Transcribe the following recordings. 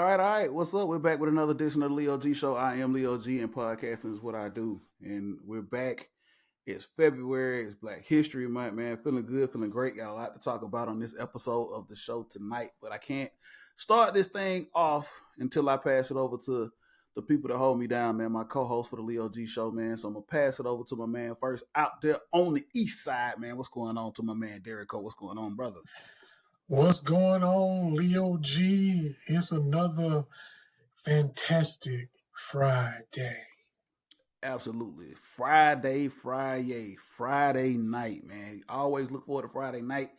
All right. What's up? We're back with another edition of the Leo G Show. I am Leo G, and podcasting is what I do. And we're back. It's February. It's Black History Month, man. Feeling good, feeling great. Got a lot to talk about on this episode of the show tonight. But I can't start this thing off until I pass it over to the people that hold me down, man. My co-host for the Leo G Show, man. So I'm going to pass it over to my man first out there on the east side, man. What's going on to my man, Derek O? What's going on, brother? What's going on, Leo G? It's another fantastic Friday. Absolutely. Friday night, man. Always look forward to Friday night.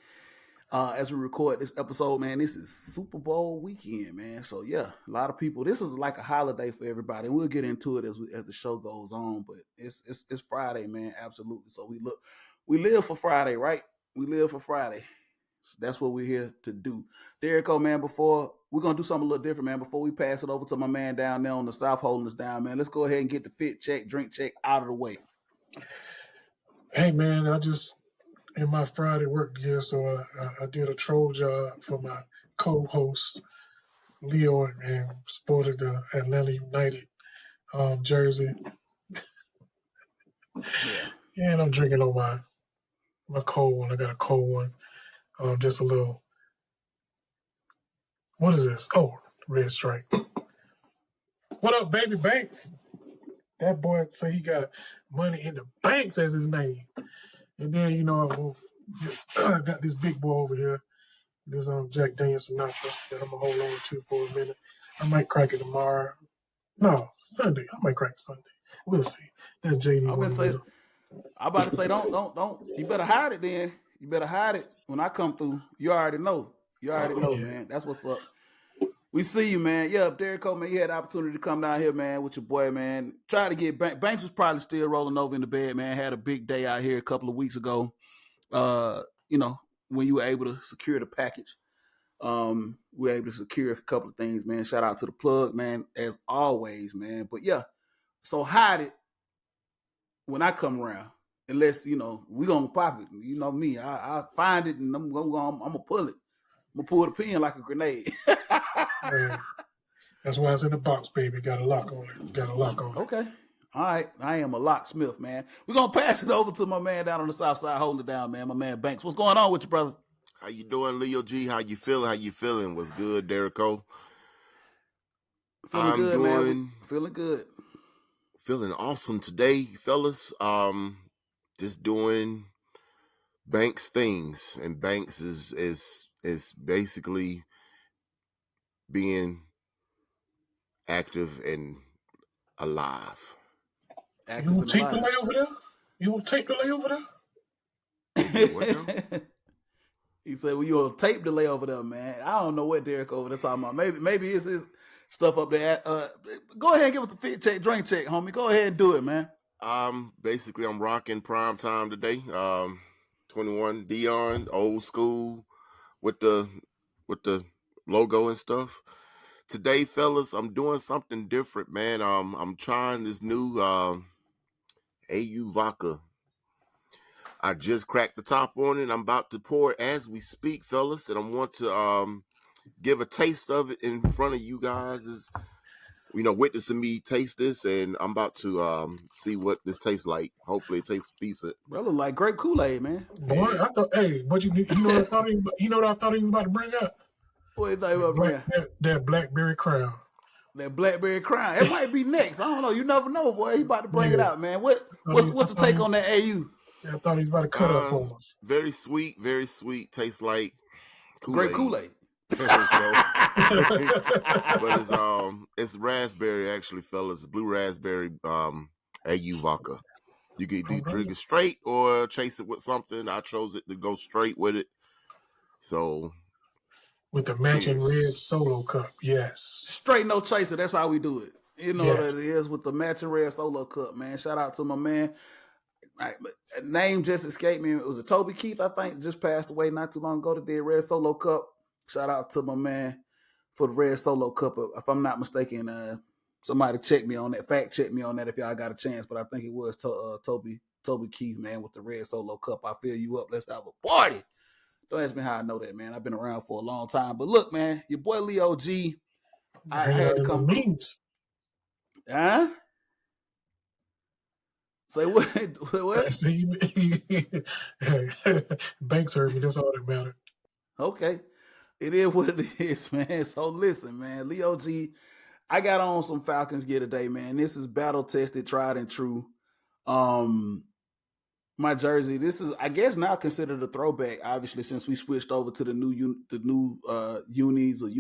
As we record this episode, man, this is Super Bowl weekend, man. So yeah, a lot of people. This is like a holiday for everybody, and we'll get into it as the show goes on. But it's Friday, man. Absolutely. So we live for Friday, right? We live for Friday. So that's what we're here to do. Derek O, man, before we're going to do something a little different, man. Before we pass it over to my man down there on the South holding us down, man, let's go ahead and get the fit check, drink check out of the way. Hey, man, I just, in my Friday work gear, so I did a troll job for my co-host, Leo, and sported the Atlanta United jersey. Yeah. And I'm drinking on my cold one. I got a cold one. Just a little, what is this? Oh, Red Stripe. What up, baby Banks? That boy say he got money in the banks as his name. And then, I got this big boy over here, this Jack Daniels Sinatra that I'm going to hold on to for a minute. I might crack it tomorrow. No, Sunday. I might crack it Sunday. We'll see. That's JD. I'm about to say, don't. You better hide it then. You better hide it when I come through. You already know. Yeah. Man. That's what's up. We see you, man. Yeah, Derek O, man, you had the opportunity to come down here, man, with your boy, man. Try to get Banks was probably still rolling over in the bed, man. Had a big day out here a couple of weeks ago. When you were able to secure the package. We were able to secure a couple of things, man. Shout out to the plug, man, as always, man. But yeah, so hide it when I come around. Unless, we gonna pop it. You know me. I find it and I'm gonna pull it. I'm gonna pull the pin like a grenade. That's why it's in the box, baby. Got a lock on it. Okay. All right. I am a locksmith, man. We're gonna pass it over to my man down on the south side holding it down, man. My man Banks. What's going on with you, brother? How you doing, Leo G? How you feeling? What's good, Derek O? Feeling good, man. Feeling good. Feeling awesome today, fellas. Just doing Banks things, and Banks is basically being active and alive. You want to take the lay over there? He said, well, you will tape the lay over there, man. I don't know what Derek over there talking about. Maybe it's his stuff up there. Go ahead and give us the fit check, drink check, homie. Go ahead and do it, man. Basically, I'm rocking prime time today. 21 Dion, old school, with the logo and stuff. Today, fellas, I'm doing something different, man. I'm trying this new AU vodka. I just cracked the top on it. I'm about to pour it as we speak, fellas, and I want to give a taste of it in front of you guys. Witnessing me taste this, and I'm about to see what this tastes like. Hopefully, it tastes decent. Bro, look like grape Kool-Aid, man. Boy, I thought, what you know what I thought he was about to bring up? What you thought he was about to bring up? That Blackberry Crown. That Blackberry Crown. It might be next. I don't know. You never know, boy. He about to bring it out, man. What's the take on that AU? I thought he was about to cut up on us. Very sweet, very sweet. Tastes like Kool-Aid. Grape Kool-Aid. But it's raspberry actually, fellas. Blue raspberry AU vodka. You can either drink it straight or chase it with something. I chose it to go straight with it. So with the matching red solo cup. Yes. Straight no chaser. That's how we do it. You know Yes. what it is with the matching red solo cup, man. Shout out to my man. Name just escaped me. It was a Toby Keith, I think, just passed away not too long ago that did red solo cup. Shout out to my man for the red solo cup. If I'm not mistaken, somebody check me on that. Fact check me on that if y'all got a chance. But I think it was Toby Keith, man, with the red solo cup. I fill you up. Let's have a party. Don't ask me how I know that, man. I've been around for a long time. But look, man, your boy Leo G. I had to come through. Memes. Huh? Say what? What? See, Banks heard me. That's all that mattered. Okay. It is what it is, man. So listen, man. Leo G, I got on some Falcons gear today, man. This is battle tested, tried and true. My jersey. This is, I guess, now considered a throwback. Obviously, since we switched over to the new unis or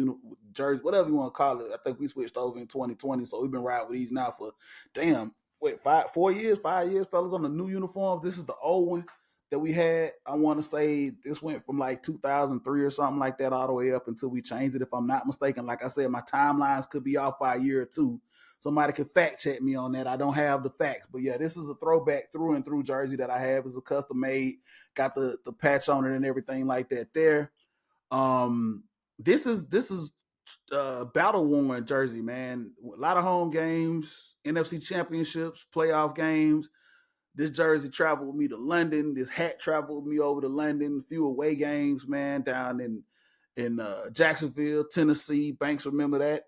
jersey, whatever you want to call it. I think we switched over in 2020, so we've been riding with these now for 5 years, fellas, on the new uniforms. This is the old one that we had. I want to say this went from like 2003 or something like that all the way up until we changed it, if I'm not mistaken. Like I said, my timelines could be off by a year or two. Somebody can fact check me on that. I don't have the facts, but yeah, this is a throwback through and through jersey that I have. It's a custom made, got the patch on it and everything like that there. This is battle worn jersey, man. A lot of home games, NFC championships, playoff games. This jersey traveled with me to London. This hat traveled with me over to London. A few away games, man, down in Jacksonville, Tennessee. Banks remember that.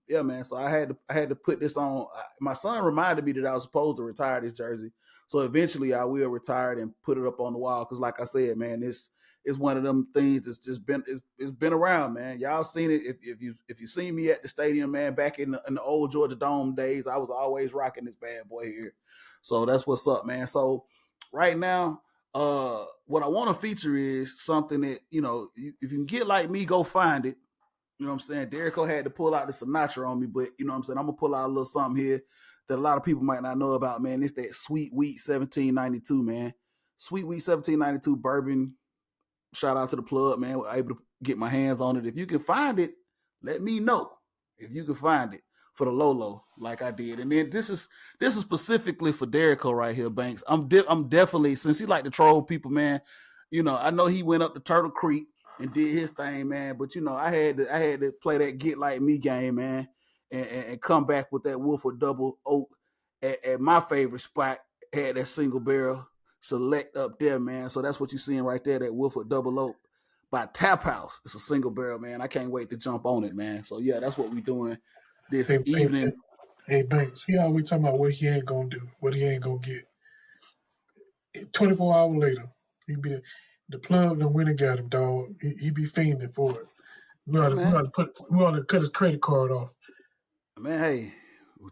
Yeah, man. So I had to put this on. My son reminded me that I was supposed to retire this jersey. So eventually I will retire it and put it up on the wall. Because like I said, man, this is one of them things that's just been it's been around, man. Y'all seen it. If you seen me at the stadium, man, back in the old Georgia Dome days, I was always rocking this bad boy here. So that's what's up, man. So right now, what I want to feature is something that, you know, if you can get like me, go find it. You know what I'm saying? Derrico had to pull out the Sinatra on me, but you know what I'm saying? I'm gonna pull out a little something here that a lot of people might not know about, man. It's that Sweet Wheat 1792, man. Sweet Wheat 1792 bourbon. Shout out to the plug, man. We're able to get my hands on it. If you can find it, let me know. If you can find it for the Lolo, like I did. And then this is specifically for Derrico right here, Banks. I'm definitely, since he like to troll people, man. You know, I know he went up to Turtle Creek and did his thing, man. But you know, I had to play that get like me game, man, and come back with that Woodford double oak at my favorite spot. Had that single barrel select up there, man. So that's what you're seeing right there, that Woodford double oak by Tap House. It's a single barrel, man. I can't wait to jump on it, man. So yeah, that's what we're doing this evening. Hey, Banks, he always talking about what he ain't gonna do, what he ain't gonna get. 24 hours later, he be the plug done went and got him, dog. He be fiending for it. We ought to cut his credit card off. Man, hey,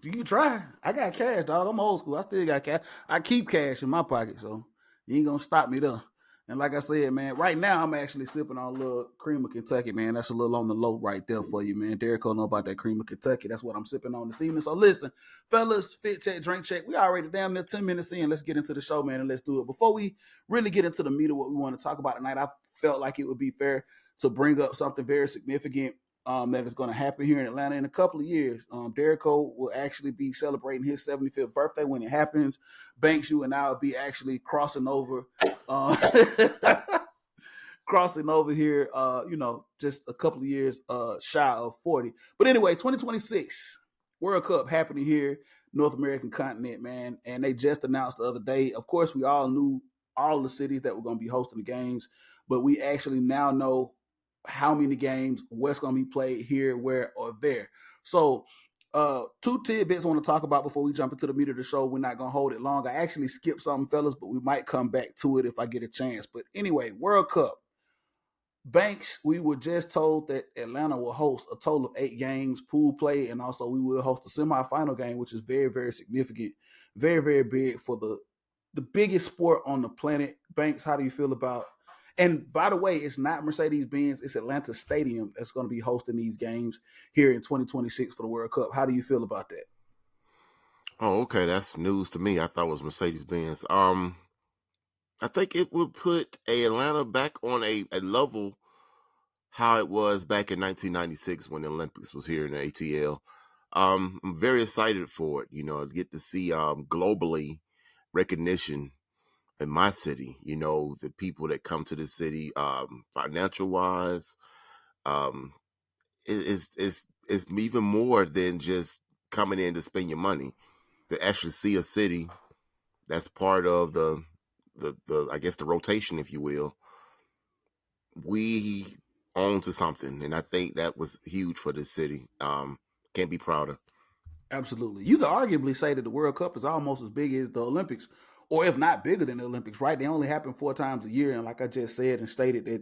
you can try. I got cash, dog. I'm old school. I still got cash. I keep cash in my pocket, so you ain't gonna stop me there. And like I said, man, right now I'm actually sipping on a little cream of Kentucky, man. That's a little on the low right there for you, man. Derrico know about that cream of Kentucky. That's what I'm sipping on this evening. So listen, fellas, fit check, drink check. We already damn near 10 minutes in. Let's get into the show, man, and let's do it. Before we really get into the meat of what we want to talk about tonight, I felt like it would be fair to bring up something very significant that is going to happen here in Atlanta in a couple of years. Derrico will actually be celebrating his 75th birthday when it happens. Banks, you and I will be actually crossing over crossing over here, you know, just a couple of years shy of 40. But anyway, 2026 World Cup happening here, North American continent, man. And they just announced the other day. Of course, we all knew all the cities that were going to be hosting the games, but we actually now know how many games, what's going to be played here, where, or there. So two tidbits I want to talk about before we jump into the meat of the show. We're not going to hold it long. I actually skipped something, fellas, but we might come back to it if I get a chance. But anyway, World Cup. Banks, we were just told that Atlanta will host a total of 8 games, pool play, and also we will host a semifinal game, which is very, very significant, very, very big for the biggest sport on the planet. Banks, how do you feel about And by the way, it's not Mercedes-Benz, it's Atlanta Stadium that's going to be hosting these games here in 2026 for the World Cup. How do you feel about that? Oh, okay, that's news to me. I thought it was Mercedes-Benz. I think it would put Atlanta back on a level how it was back in 1996 when the Olympics was here in the ATL. I'm very excited for it. Get to see globally recognition in my city. The people that come to the city, financial wise, um, it's even more than just coming in to spend your money. To actually see a city that's part of the I guess the rotation, if you will, we own to something, and I think that was huge for this city. Can't be prouder. Absolutely. You could arguably say that the World Cup is almost as big as the Olympics, or if not bigger than the Olympics, right? They only happen 4 times a year. And like I just said and stated, that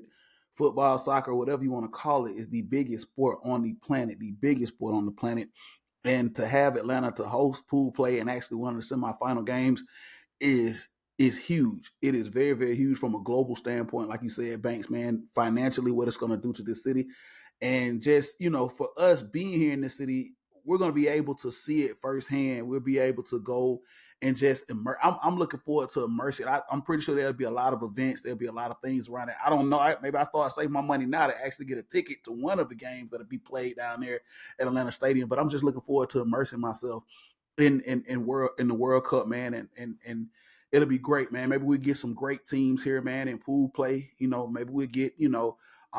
football, soccer, whatever you want to call it, is the biggest sport on the planet, the biggest sport on the planet. And to have Atlanta to host pool play and actually one of the semifinal games is huge. It is very, very huge from a global standpoint. Like you said, Banks, man, financially, what it's going to do to this city. And just, for us being here in the city, we're going to be able to see it firsthand. We'll be able to go and just immerse. I'm looking forward to immerse it. I'm pretty sure there'll be a lot of events. There'll be a lot of things around it. I don't know. Maybe I start saving my money now to actually get a ticket to one of the games that'll be played down there at Atlanta Stadium. But I'm just looking forward to immersing myself in the World Cup, man, and it'll be great, man. Maybe we get some great teams here, man, in pool play. Maybe we get, I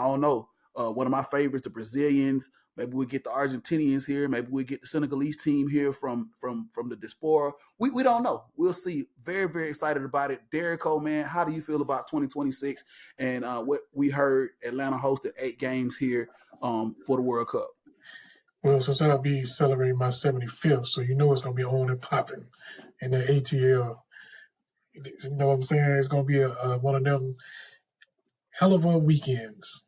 don't know, one of my favorites, the Brazilians. Maybe we get the Argentinians here. Maybe we get the Senegalese team here from the diaspora. We don't know. We'll see. Very, very excited about it. Derek Cole, man, how do you feel about 2026 and what we heard Atlanta hosted 8 games here for the World Cup? Well, since I'll be celebrating my 75th, so it's going to be on and popping in the ATL. You know what I'm saying? It's going to be one of them hell of a weekends,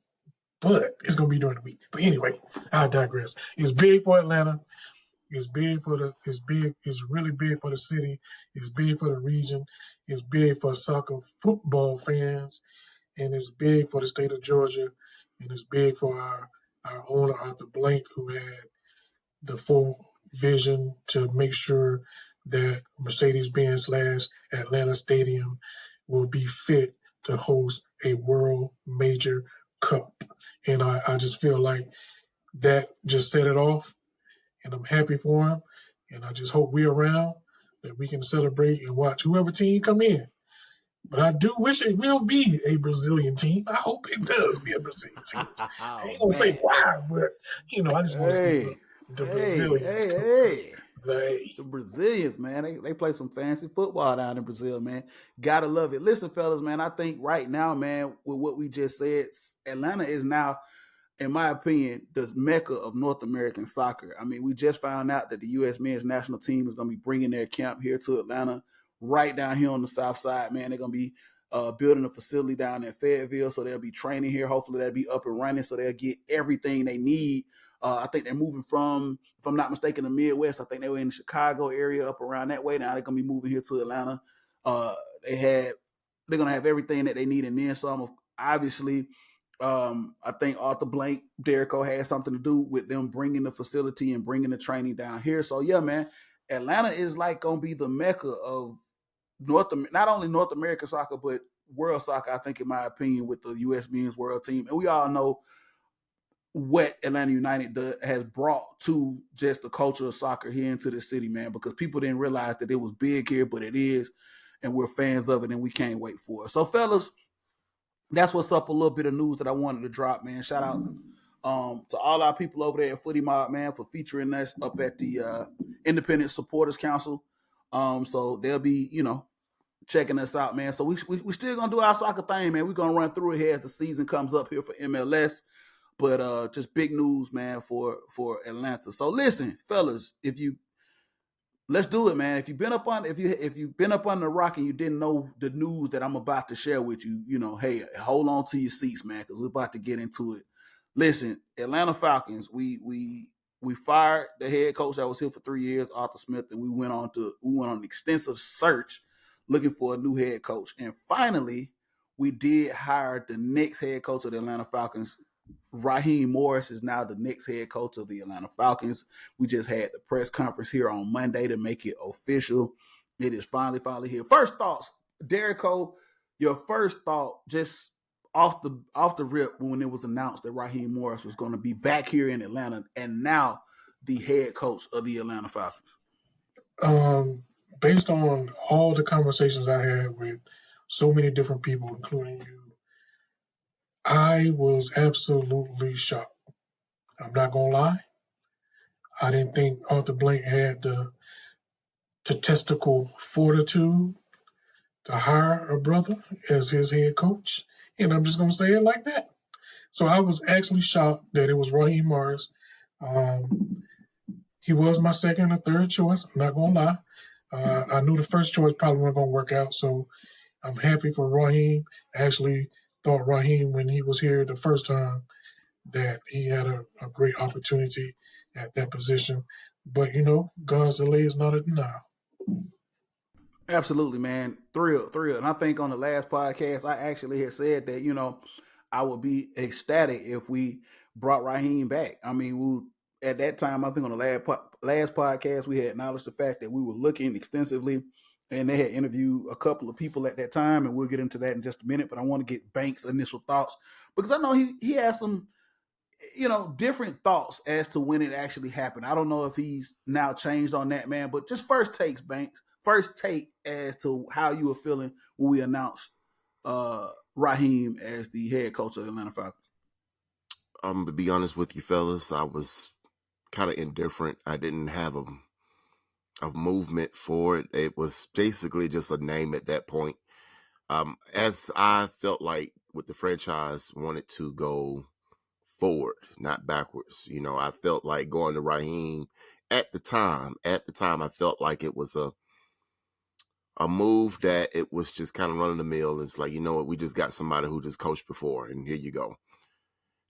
but it's going to be during the week. But anyway, I digress. It's big for Atlanta. It's big for it's big. It's really big for the city. It's big for the region. It's big for soccer football fans, and it's big for the state of Georgia, and it's big for our owner Arthur Blank, who had the full vision to make sure that Mercedes-Benz slash Atlanta Stadium will be fit to host a world major cup. And I just feel like that just set it off, and I'm happy for him. And I just hope we're around that we can celebrate and watch whoever team come in. But I do wish it will be a Brazilian team. I hope it does be a Brazilian team. I Oh ain't gonna say man. why, but I just want to see Hey, the hey, Brazilians hey, come. hey. Like, The Brazilians, man, they play some fancy football down in Brazil, man. Gotta love it. Listen, fellas, man, I think right now, man, with what we just said, Atlanta is now, in my opinion, the mecca of North American soccer. I mean, we just found out that the U.S. men's national team is going to be bringing their camp here to Atlanta, right down here on the south side, man. They're going to be building a facility down in Fayetteville, so they'll be training here. Hopefully, they'll be up and running, so they'll get everything they need. I think they're moving from, if I'm not mistaken, the Midwest. I think they were in the Chicago area, up around that way. Now they're going to be moving here to Atlanta. Uh, they're going to have everything that they need, and then some. Obviously, I think Arthur Blank, Derrico had something to do with them bringing the facility and bringing the training down here. So yeah, man, Atlanta is like gonna be the mecca of not only North American soccer but world soccer. I think, in my opinion, with the U.S. men's world team, and we all know what Atlanta United has brought to just the culture of soccer here into the city, man. Because people didn't realize that it was big here, but it is, and we're fans of it, and we can't wait for it. So, fellas, that's what's up. A little bit of news that I wanted to drop, man. Shout out to all our people over there at Footy Mob, man, for featuring us up at the Independent Supporters Council. So they'll be, checking us out, man. So we still gonna do our soccer thing, man. We're gonna run through it here as the season comes up here for MLS. But just big news, man, for Atlanta. So listen, fellas, let's do it, man. If you've been up on the rock and you didn't know the news that I'm about to share with you, hey, hold on to your seats, man, because we're about to get into it. Listen, Atlanta Falcons, we fired the head coach that was here for 3 years, Arthur Smith, and we went on an extensive search looking for a new head coach. And finally, we did hire the next head coach of the Atlanta Falcons. Raheem Morris is now the next head coach of the Atlanta Falcons. We just had the press conference here on Monday to make it official. It is finally here. First thoughts, Derrico, your first thought just off the rip when it was announced that Raheem Morris was going to be back here in Atlanta and now the head coach of the Atlanta Falcons. Based on all the conversations I had with so many different people, including you, I was absolutely shocked. I'm not gonna lie. I didn't think Arthur Blank had the testicle fortitude to hire a brother as his head coach, and I'm just gonna say it like that. So I was actually shocked that it was Raheem Morris. Um, he was my second or third choice. I'm not gonna lie. I knew the first choice probably wasn't gonna work out, so I'm happy for Raheem. I actually thought Raheem, when he was here the first time, that he had a great opportunity at that position. But, God's delay is not a denial. Absolutely, man. Thrilled. And I think on the last podcast, I actually had said that, I would be ecstatic if we brought Raheem back. I mean, at that time, I think on the last podcast, we had acknowledged the fact that we were looking extensively and they had interviewed a couple of people at that time, and we'll get into that in just a minute. But I want to get Banks' initial thoughts because I know he has some different thoughts as to when it actually happened. I don't know if he's now changed on that, man, but just first takes, Banks. First take as to how you were feeling when we announced Raheem as the head coach of the Atlanta Falcons. To be honest with you, fellas, I was kind of indifferent. I didn't have a movement for it. It was basically just a name at that point. As I felt like with the franchise wanted to go forward, not backwards. I felt like going to Raheem at the time. I felt like it was a move that it was just kind of running the mill. It's like, you know what, we just got somebody who just coached before, and here you go.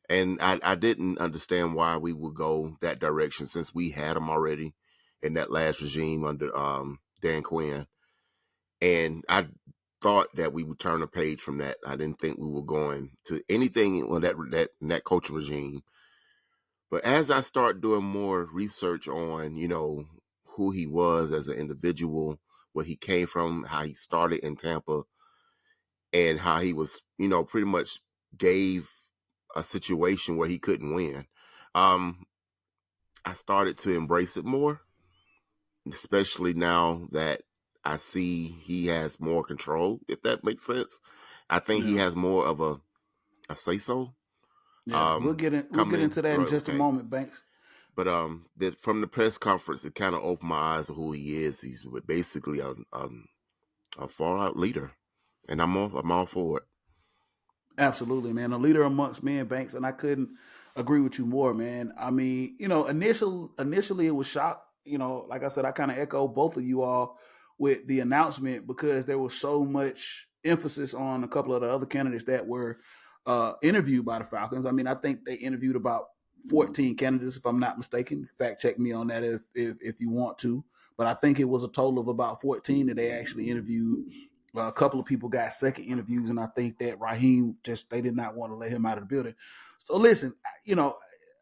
And I didn't understand why we would go that direction since we had him already in that last regime under Dan Quinn. And I thought that we would turn a page from that. I didn't think we were going to anything in that coaching regime. But as I start doing more research on, who he was as an individual, where he came from, how he started in Tampa, and how he was, pretty much gave a situation where he couldn't win. I started to embrace it more, especially now that I see he has more control, if that makes sense. I think he has more of a say-so. Yeah, we'll get into that in just a moment, Banks. But from the press conference, it kind of opened my eyes to who he is. He's basically a far-out leader, and I'm all for it. Absolutely, man. A leader amongst men, Banks, and I couldn't agree with you more, man. I mean, initially it was shock. Like I said, I kind of echo both of you all with the announcement because there was so much emphasis on a couple of the other candidates that were interviewed by the Falcons. I mean, I think they interviewed about 14 candidates, if I'm not mistaken. Fact check me on that if you want to. But I think it was a total of about 14 that they actually interviewed. A couple of people got second interviews, and I think that Raheem they did not want to let him out of the building. So listen,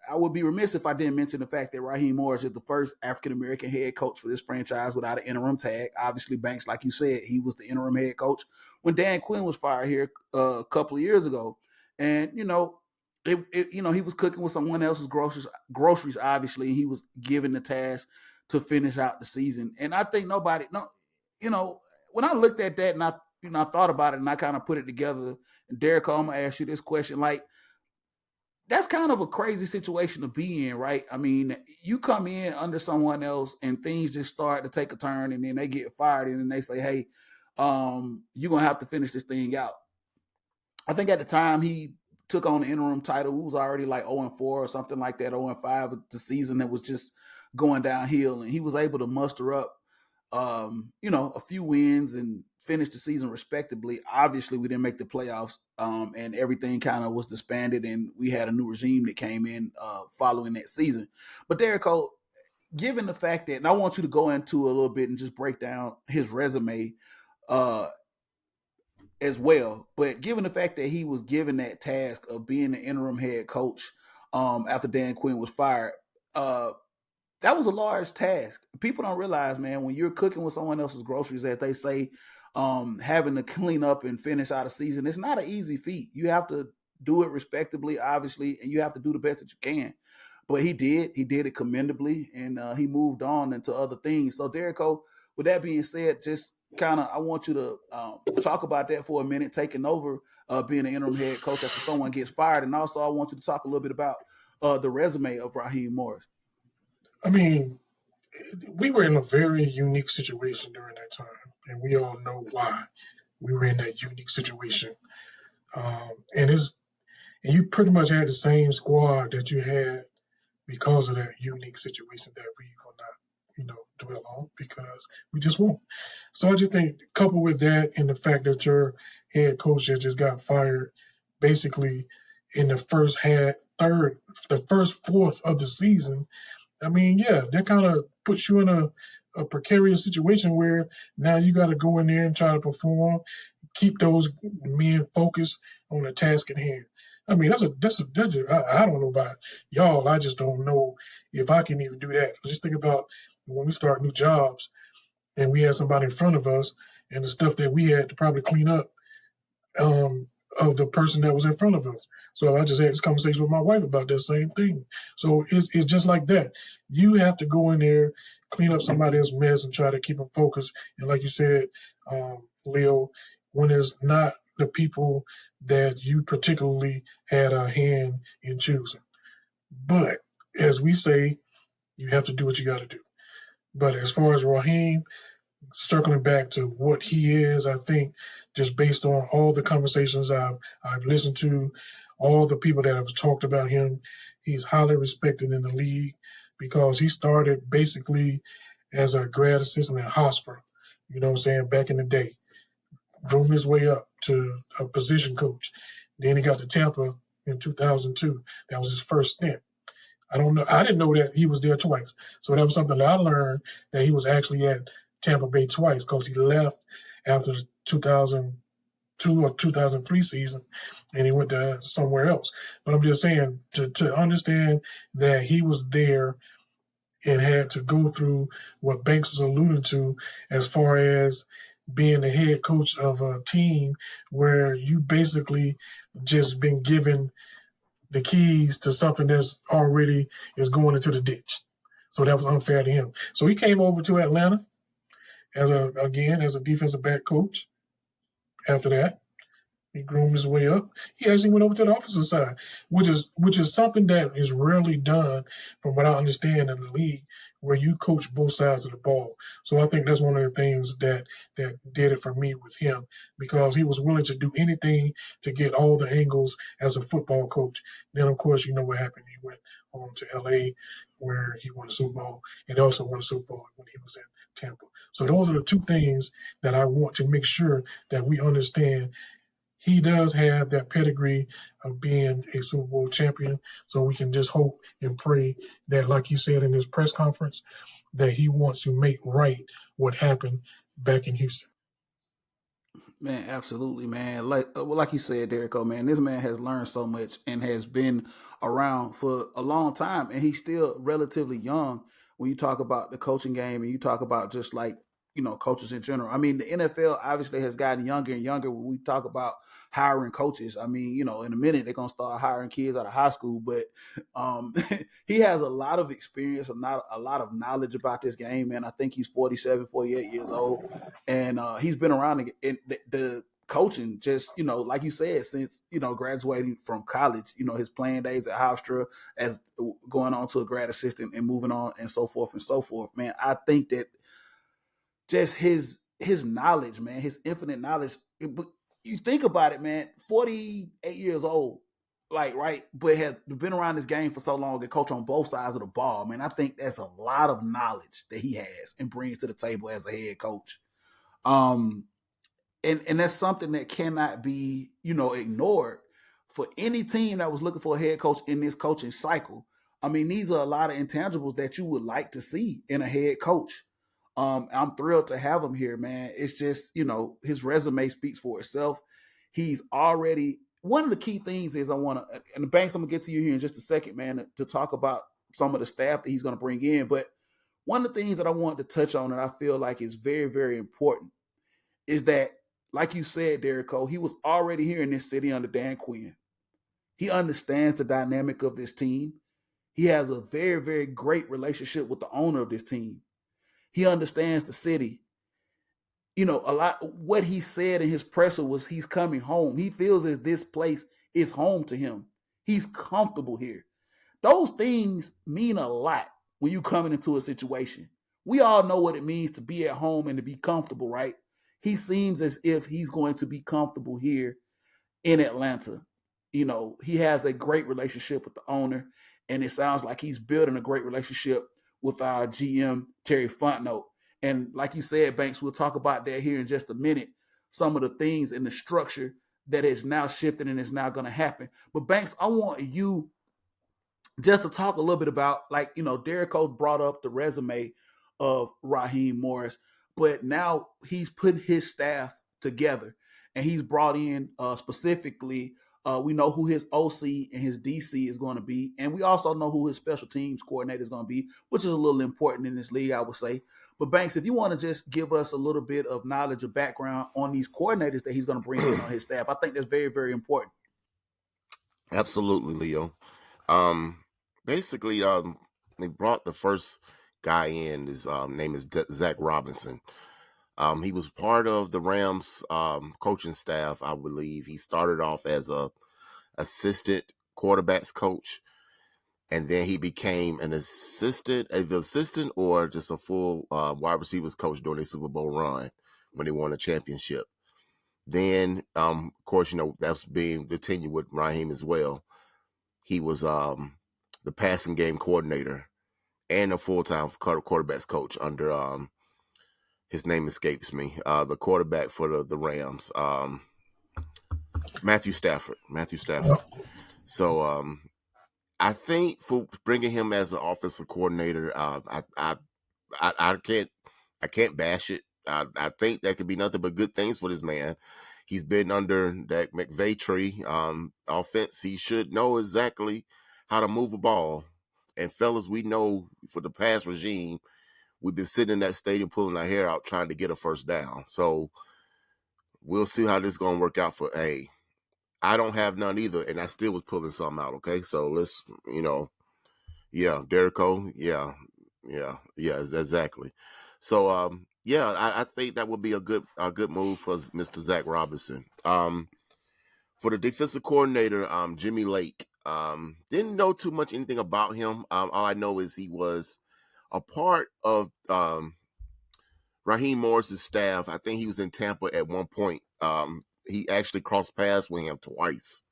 I would be remiss if I didn't mention the fact that Raheem Morris is the first African-American head coach for this franchise without an interim tag. Obviously, Banks, like you said, he was the interim head coach when Dan Quinn was fired here a couple of years ago. And, he was cooking with someone else's groceries, obviously, and he was given the task to finish out the season. And I think when I looked at that and I thought about it and I kind of put it together, and Derek, I'm gonna ask you this question: like, that's kind of a crazy situation to be in, right? I mean, you come in under someone else and things just start to take a turn, and then they get fired, and then they say, "Hey, you're gonna have to finish this thing out." I think at the time he took on the interim title, it was already like 0-4 or something like that, 0-5, the season that was just going downhill, and he was able to muster up a few wins and finish the season respectably. Obviously, we didn't make the playoffs, and everything kind of was disbanded, and we had a new regime that came in following that season. But Derek Cole, given the fact that, and I want you to go into a little bit and just break down his resume, as well. But given the fact that he was given that task of being the interim head coach after Dan Quinn was fired, that was a large task. People don't realize, man, when you're cooking with someone else's groceries, as they say, having to clean up and finish out a season, it's not an easy feat. You have to do it respectably, obviously, and you have to do the best that you can. But he did. He did it commendably, and he moved on into other things. So, Derrico, with that being said, just kind of, I want you to talk about that for a minute, taking over being an interim head coach after someone gets fired. And also, I want you to talk a little bit about the resume of Raheem Morris. I mean, we were in a very unique situation during that time, and we all know why we were in that unique situation. And you pretty much had the same squad that you had because of that unique situation that we will not, dwell on because we just won't. So I just think, coupled with that and the fact that your head coach just got fired, basically in the the first fourth of the season. I mean, yeah, that kind of puts you in a precarious situation where now you got to go in there and try to perform, keep those men focused on the task at hand. I mean, I don't know about y'all. I just don't know if I can even do that. Just think about when we start new jobs and we had somebody in front of us and the stuff that we had to probably clean up um, of the person that was in front of us. So I just had this conversation with my wife about that same thing. So it's just like that. You have to go in there, clean up somebody else's mess, and try to keep them focused. And like you said, Leo, when it's not the people that you particularly had a hand in choosing. But as we say, you have to do what you got to do. But as far as Raheem, circling back to what he is, I think just based on all the conversations I've listened to, all the people that have talked about him, he's highly respected in the league because he started basically as a grad assistant at Hofstra, you know what I'm saying, back in the day, groomed his way up to a position coach. Then he got to Tampa in 2002. That was his first stint. I don't know. I didn't know that he was there twice. So that was something that I learned that he was actually at Tampa Bay twice because he left after the 2002 or 2003 season and he went to somewhere else. But I'm just saying to understand that he was there and had to go through what Banks was alluding to as far as being the head coach of a team where you basically just been given the keys to something that's already is going into the ditch. So that was unfair to him. So he came over to Atlanta as a defensive back coach. After that, he groomed his way up. He actually went over to the offensive side, which is something that is rarely done, from what I understand in the league, where you coach both sides of the ball. So I think that's one of the things that did it for me with him because he was willing to do anything to get all the angles as a football coach. Then of course you know what happened. He went home to LA where he won a Super Bowl and also won a Super Bowl when he was in Tampa. So those are the two things that I want to make sure that we understand. He does have that pedigree of being a Super Bowl champion. So we can just hope and pray that, like he said in his press conference, that he wants to make right what happened back in Houston. Man, absolutely, man. Like you said, Derrico, man, this man has learned so much and has been around for a long time, and he's still relatively young. When you talk about the coaching game, and you talk about just like coaches in general. I mean, the NFL obviously has gotten younger and younger. When we talk about hiring coaches, I mean, in a minute they're gonna start hiring kids out of high school, but he has a lot of experience, a lot of knowledge about this game, man. I think he's 47, 48 years old and he's been around in the coaching just like you said since graduating from college, his playing days at Hofstra, as going on to a grad assistant and moving on and so forth and so forth. Man, I think that just his knowledge, man, his infinite knowledge, you think about it, man, 48 years old, like, right, but had been around this game for so long and coach on both sides of the ball, man. I think that's a lot of knowledge that he has and brings to the table as a head coach. um, and that's something that cannot be, ignored for any team that was looking for a head coach in this coaching cycle. I mean, these are a lot of intangibles that you would like to see in a head coach. I'm thrilled to have him here, man. It's just, his resume speaks for itself. He's already one of the key things is I want to, and the Banks, I'm gonna get to you here in just a second, man, to talk about some of the staff that he's gonna bring in. But one of the things that I wanted to touch on that I feel like is very, very important is that, like you said, Derek Cole, he was already here in this city under Dan Quinn. He understands the dynamic of this team. He has a very, very great relationship with the owner of this team. He understands the city. A lot what he said in his presser was he's coming home. He feels as this place is home to him. He's comfortable here. Those things mean a lot when you coming into a situation. We all know what it means to be at home and to be comfortable, right? He seems as if he's going to be comfortable here in Atlanta. He has a great relationship with the owner, and it sounds like he's building a great relationship with our GM, Terry Fontenot. And like you said, Banks, we'll talk about that here in just a minute. Some of the things in the structure that is now shifting and is now going to happen. But Banks, I want you just to talk a little bit about, like, Derek Cole brought up the resume of Raheem Morris, but now he's put his staff together and he's brought in specifically, we know who his OC and his DC is going to be. And we also know who his special teams coordinator is going to be, which is a little important in this league, I would say. But Banks, if you want to just give us a little bit of knowledge or background on these coordinators that he's going to bring in on his staff, I think that's very, very important. Absolutely, Leo. Basically, they brought the first guy in. His name is Zach Robinson. He was part of the Rams coaching staff, I believe. He started off as a assistant quarterbacks coach, and then he became an assistant, either assistant or just a full wide receivers coach during the Super Bowl run when they won a championship. Then, of course, that's being the tenure with Raheem as well. He was the passing game coordinator and a full-time quarterbacks coach under his name escapes me. The quarterback for the Rams, Matthew Stafford. Yep. So I think for bringing him as an offensive coordinator, I can't bash it. I think that could be nothing but good things for this man. He's been under that McVay tree offense. He should know exactly how to move a ball. And fellas, we know for the past regime, we've been sitting in that stadium pulling our hair out trying to get a first down. So we'll see how this is going to work out for A. I don't have none either, and I still was pulling something out, okay? So let's, yeah, Derek Cole, yeah, exactly. So, I think that would be a good move for Mr. Zach Robinson. For the defensive coordinator, Jimmy Lake, didn't know too much anything about him. All I know is he was a part of Raheem Morris's staff. I think he was in Tampa at one point. He actually crossed paths with him twice,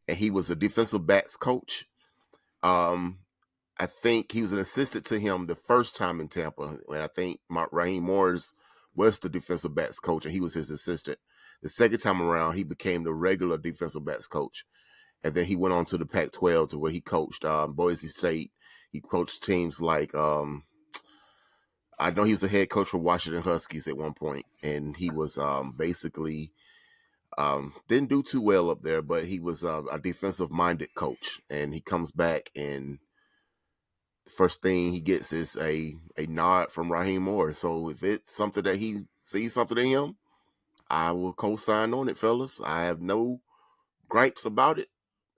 and he was a defensive backs coach. I think he was an assistant to him the first time in Tampa, and I think Raheem Morris was the defensive backs coach, and he was his assistant. The second time around, he became the regular defensive backs coach, and then he went on to the Pac-12 to where he coached Boise State. He coached teams like I know he was the head coach for Washington Huskies at one point, and he was basically didn't do too well up there, but he was a defensive-minded coach, and he comes back and the first thing he gets is a nod from Raheem Morris. So if it's something that he sees something in him, I will co-sign on it, fellas. I have no gripes about it,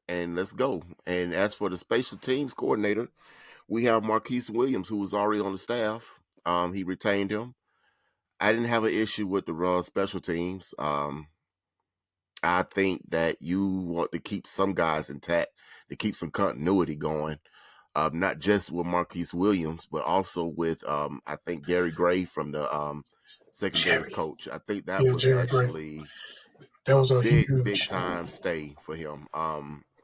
and let's go. And as for the special teams coordinator, we have Marquise Williams, who was already on the staff. He retained him. I didn't have an issue with the special teams. I think that you want to keep some guys intact, to keep some continuity going. Not just with Marquise Williams, but also with I think Gary Gray from the secondaries coach. I think that was Jerry Gray. actually That a was a big huge. time stay for him.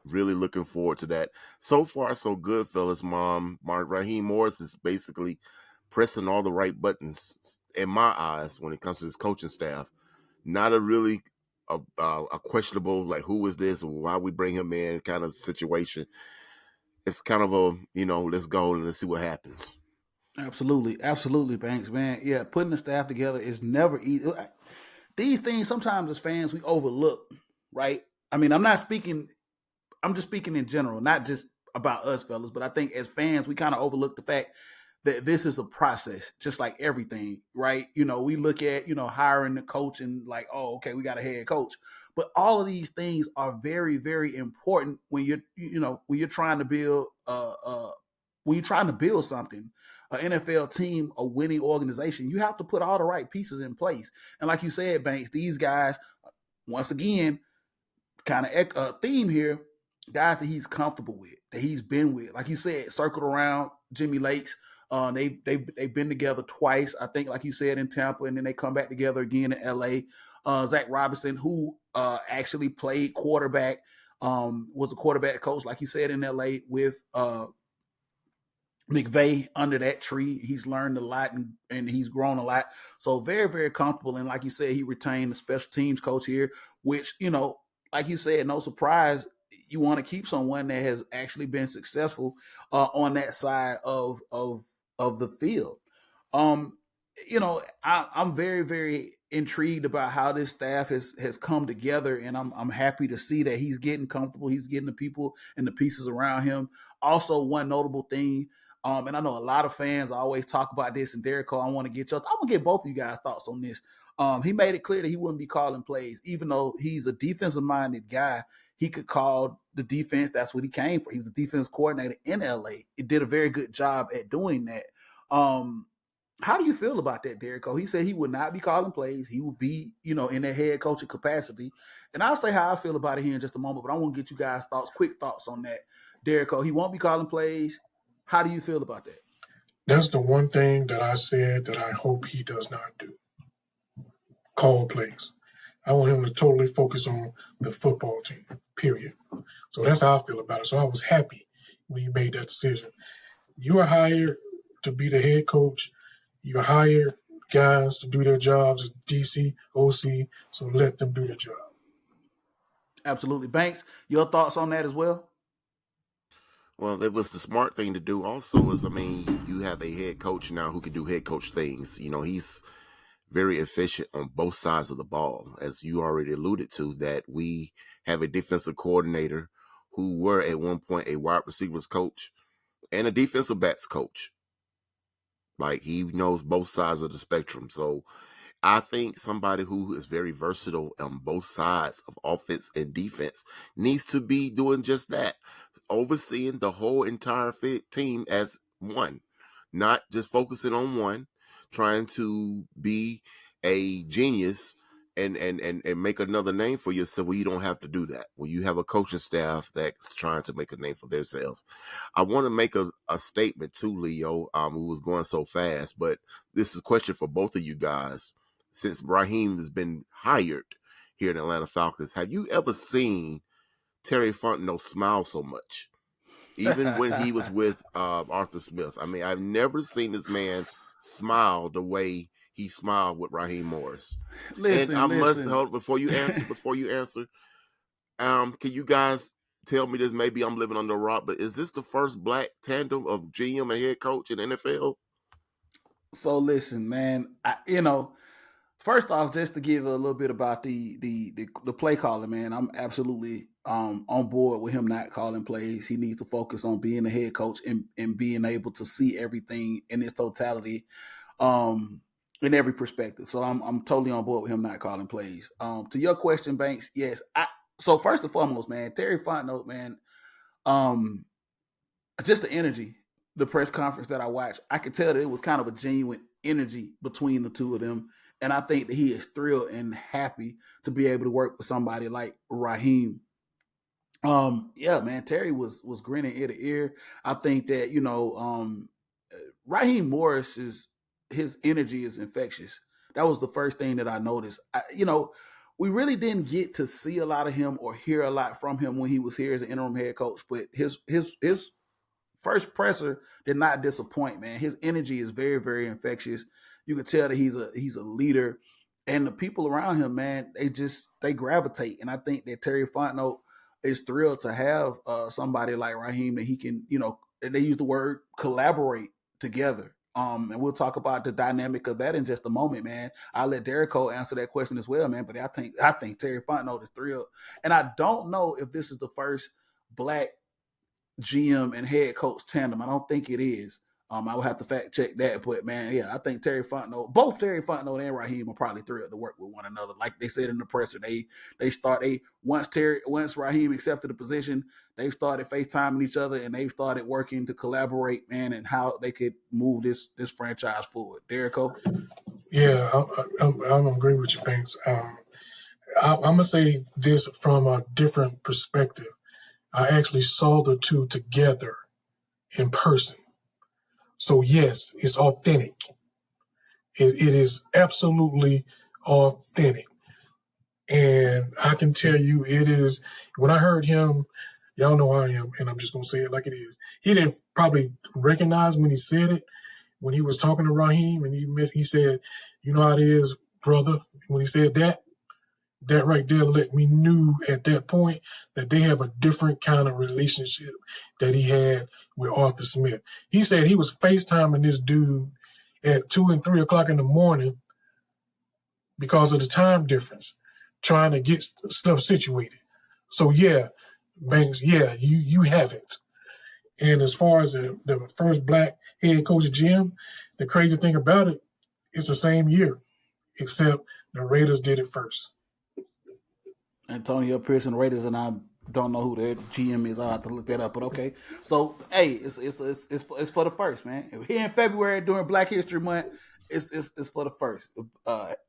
Really looking forward to that. So far, so good, fellas. Raheem Morris is basically pressing all the right buttons in my eyes when it comes to his coaching staff. Not a really a questionable, like, who is this, why we bring him in kind of situation. It's kind of a, let's go and let's see what happens. Absolutely, absolutely, Banks, man. Yeah, putting the staff together is never easy. These things sometimes as fans we overlook, right? I mean, I'm not speaking. I'm just speaking in general, not just about us, fellas. But I think as fans, we kind of overlook the fact that this is a process, just like everything, right? We look at hiring the coach and like, oh, okay, we got a head coach, but all of these things are very, very important when when you're trying to build when you're trying to build something, an NFL team, a winning organization. You have to put all the right pieces in place, and like you said, Banks, these guys, once again, kind of theme here, guys that he's comfortable with, that he's been with. Like you said, circled around Jimmy Lakes. They've been together twice, I think, like you said, in Tampa, and then they come back together again in LA. Zach Robinson, who actually played quarterback, was a quarterback coach, like you said, in LA with McVay under that tree. He's learned a lot and he's grown a lot. So very, very comfortable. And like you said, he retained the special teams coach here, which, like you said, no surprise, you want to keep someone that has actually been successful on that side of the field. Um, I'm very, very intrigued about how this staff has come together, and I'm happy to see that he's getting comfortable. He's getting the people and the pieces around him. Also, one notable thing, and I know a lot of fans always talk about this, and Derek Cole, I want to get both of you guys' thoughts on this. He made it clear that he wouldn't be calling plays, even though he's a defensive minded guy. He could call the defense. That's what he came for. He was a defense coordinator in LA. He did a very good job at doing that. How do you feel about that, Derek Cole? He said he would not be calling plays. He would be, in a head coaching capacity. And I'll say how I feel about it here in just a moment, but I want to get you guys' quick thoughts on that. Derek Cole, he won't be calling plays. How do you feel about that? That's the one thing that I said that I hope he does not do. Call plays. I want him to totally focus on the football team, period. So that's how I feel about it. So I was happy when you made that decision. You are hired to be the head coach. You hire guys to do their jobs as DC, OC, so let them do their job. Absolutely. Banks, your thoughts on that as well? Well, it was the smart thing to do. Also, is I mean, you have a head coach now who can do head coach things. He's very efficient on both sides of the ball, as you already alluded to. That we have a defensive coordinator who were at one point a wide receivers coach and a defensive backs coach. Like, he knows both sides of the spectrum. So I think somebody who is very versatile on both sides of offense and defense needs to be doing just that, overseeing the whole entire team as one, not just focusing on one, trying to be a genius and make another name for yourself. Well, you don't have to do that. When you have a coaching staff that's trying to make a name for themselves. I want to make a statement too, Leo, who was going so fast, but this is a question for both of you guys. Since Raheem has been hired here in Atlanta Falcons, have you ever seen Terry Fontenot smile so much? Even when he was with Arthur Smith. I mean, I've never seen this man smile the way he smiled with Raheem Morris. And I listen, must listen. hold before you answer. Can you guys tell me this? Maybe I'm living under a rock, but is this the first black tandem of GM and head coach in the NFL? So listen, man. First off, just to give a little bit about the play calling, man, I'm absolutely on board with him not calling plays. He needs to focus on being a head coach and being able to see everything in its totality, um, in every perspective. So I'm totally on board with him not calling plays. To your question, Banks, yes. So first and foremost, man, Terry Fontenot, man, um, just the energy, the press conference that I watched, I could tell that it was kind of a genuine energy between the two of them. And I think that he is thrilled and happy to be able to work with somebody like Raheem. Yeah, man, Terry was grinning ear to ear. I think that Raheem Morris is his energy is infectious. That was the first thing that I noticed. We really didn't get to see a lot of him or hear a lot from him when he was here as an interim head coach, but his first presser did not disappoint, man. His energy is very, very infectious. You can tell that he's a leader, and the people around him, man, they gravitate. And I think that Terry Fontenot is thrilled to have somebody like Raheem that he can, and they use the word collaborate together. And we'll talk about the dynamic of that in just a moment, man. I'll let Derico answer that question as well, man. But I think Terry Fontenot is thrilled, and I don't know if this is the first black GM and head coach tandem. I don't think it is. I would have to fact check that, but man, yeah, I think both Terry Fontenot and Raheem are probably thrilled to work with one another. Like they said in the presser, once Raheem accepted the position, they started FaceTiming each other and they started working to collaborate, man, and how they could move this franchise forward. Derico? Yeah, I'm agree with you, Banks. I'm gonna say this from a different perspective. I actually saw the two together in person. So yes, it's authentic. It is absolutely authentic. And I can tell you it is, when I heard him, y'all know I am, and I'm just gonna say it like it is. He didn't probably recognize when he said it, when he was talking to Raheem, and he said, "You know how it is, brother." When he said that right there let me knew at that point that they have a different kind of relationship that he had with Arthur Smith. He said he was FaceTiming this dude at 2 and 3 o'clock in the morning because of the time difference, trying to get stuff situated. So yeah, Banks, yeah, you have it. And as far as the first black head coach at GM, the crazy thing about it, it's the same year, except the Raiders did it first. Antonio Pearson Raiders, and I don't know who their GM is. I'll have to look that up. But okay, so hey, it's for the first, man. Here in February during Black History Month, it's for the first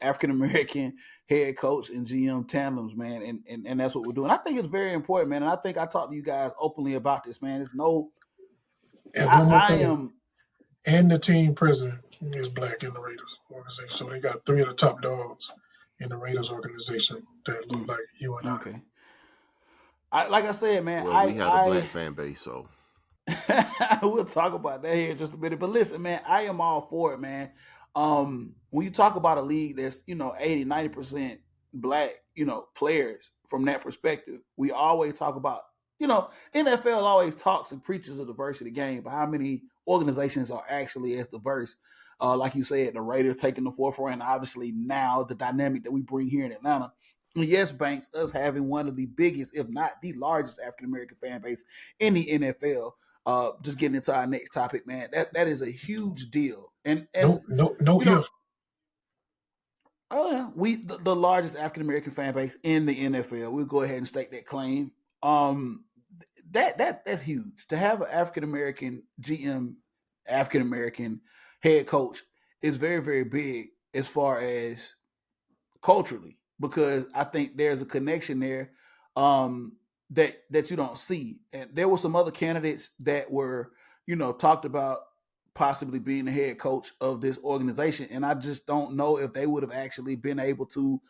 African American head coach and GM tandems, man, and that's what we're doing. I think it's very important, man. And I think I talked to you guys openly about this, man. It's no, And one more I thing, am. and the team president is black in the Raiders organization. So they got three of the top dogs in the Raiders organization that look like you and I. Okay. Like I said, man, Well, we had a black fan base, so we'll talk about that here in just a minute. But listen, man, I am all for it, man. When you talk about a league that's, 80, 90% black, players from that perspective, we always talk about, NFL always talks and preaches a diversity game, but how many organizations are actually as diverse? Like you said, the Raiders taking the forefront, and obviously now the dynamic that we bring here in Atlanta. And yes, Banks, us having one of the biggest, if not the largest African American fan base in the NFL. Just getting into our next topic, man. That is a huge deal, and No you know, if. oh yeah, the largest African American fan base in the NFL. We'll go ahead and stake that claim. That's huge to have an African American GM, African American head coach is very very big as far as culturally, because I think there's a connection there that you don't see. And there were some other candidates that were, talked about possibly being the head coach of this organization, and I just don't know if they would have actually been able to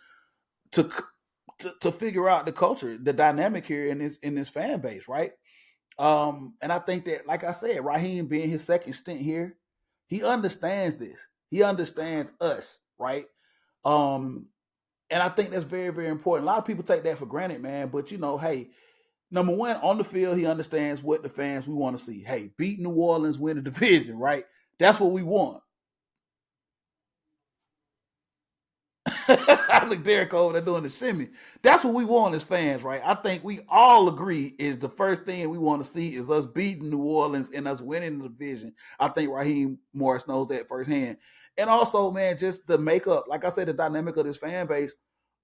to figure out the culture, the dynamic here in this fan base, right? And I think that, like I said, Raheem being his second stint here, he understands this. He understands us, right? Um, and I think that's very, very important. A lot of people take that for granted, man. But hey, number one, on the field, he understands what the fans we want to see. Hey, beat New Orleans, win the division, right? That's what we want. I look Derek over there doing the shimmy. That's what we want as fans, right? I think we all agree is the first thing we want to see is us beating New Orleans and us winning the division. I think Raheem Morris knows that firsthand. And also, man, just the makeup, like I said, the dynamic of this fan base,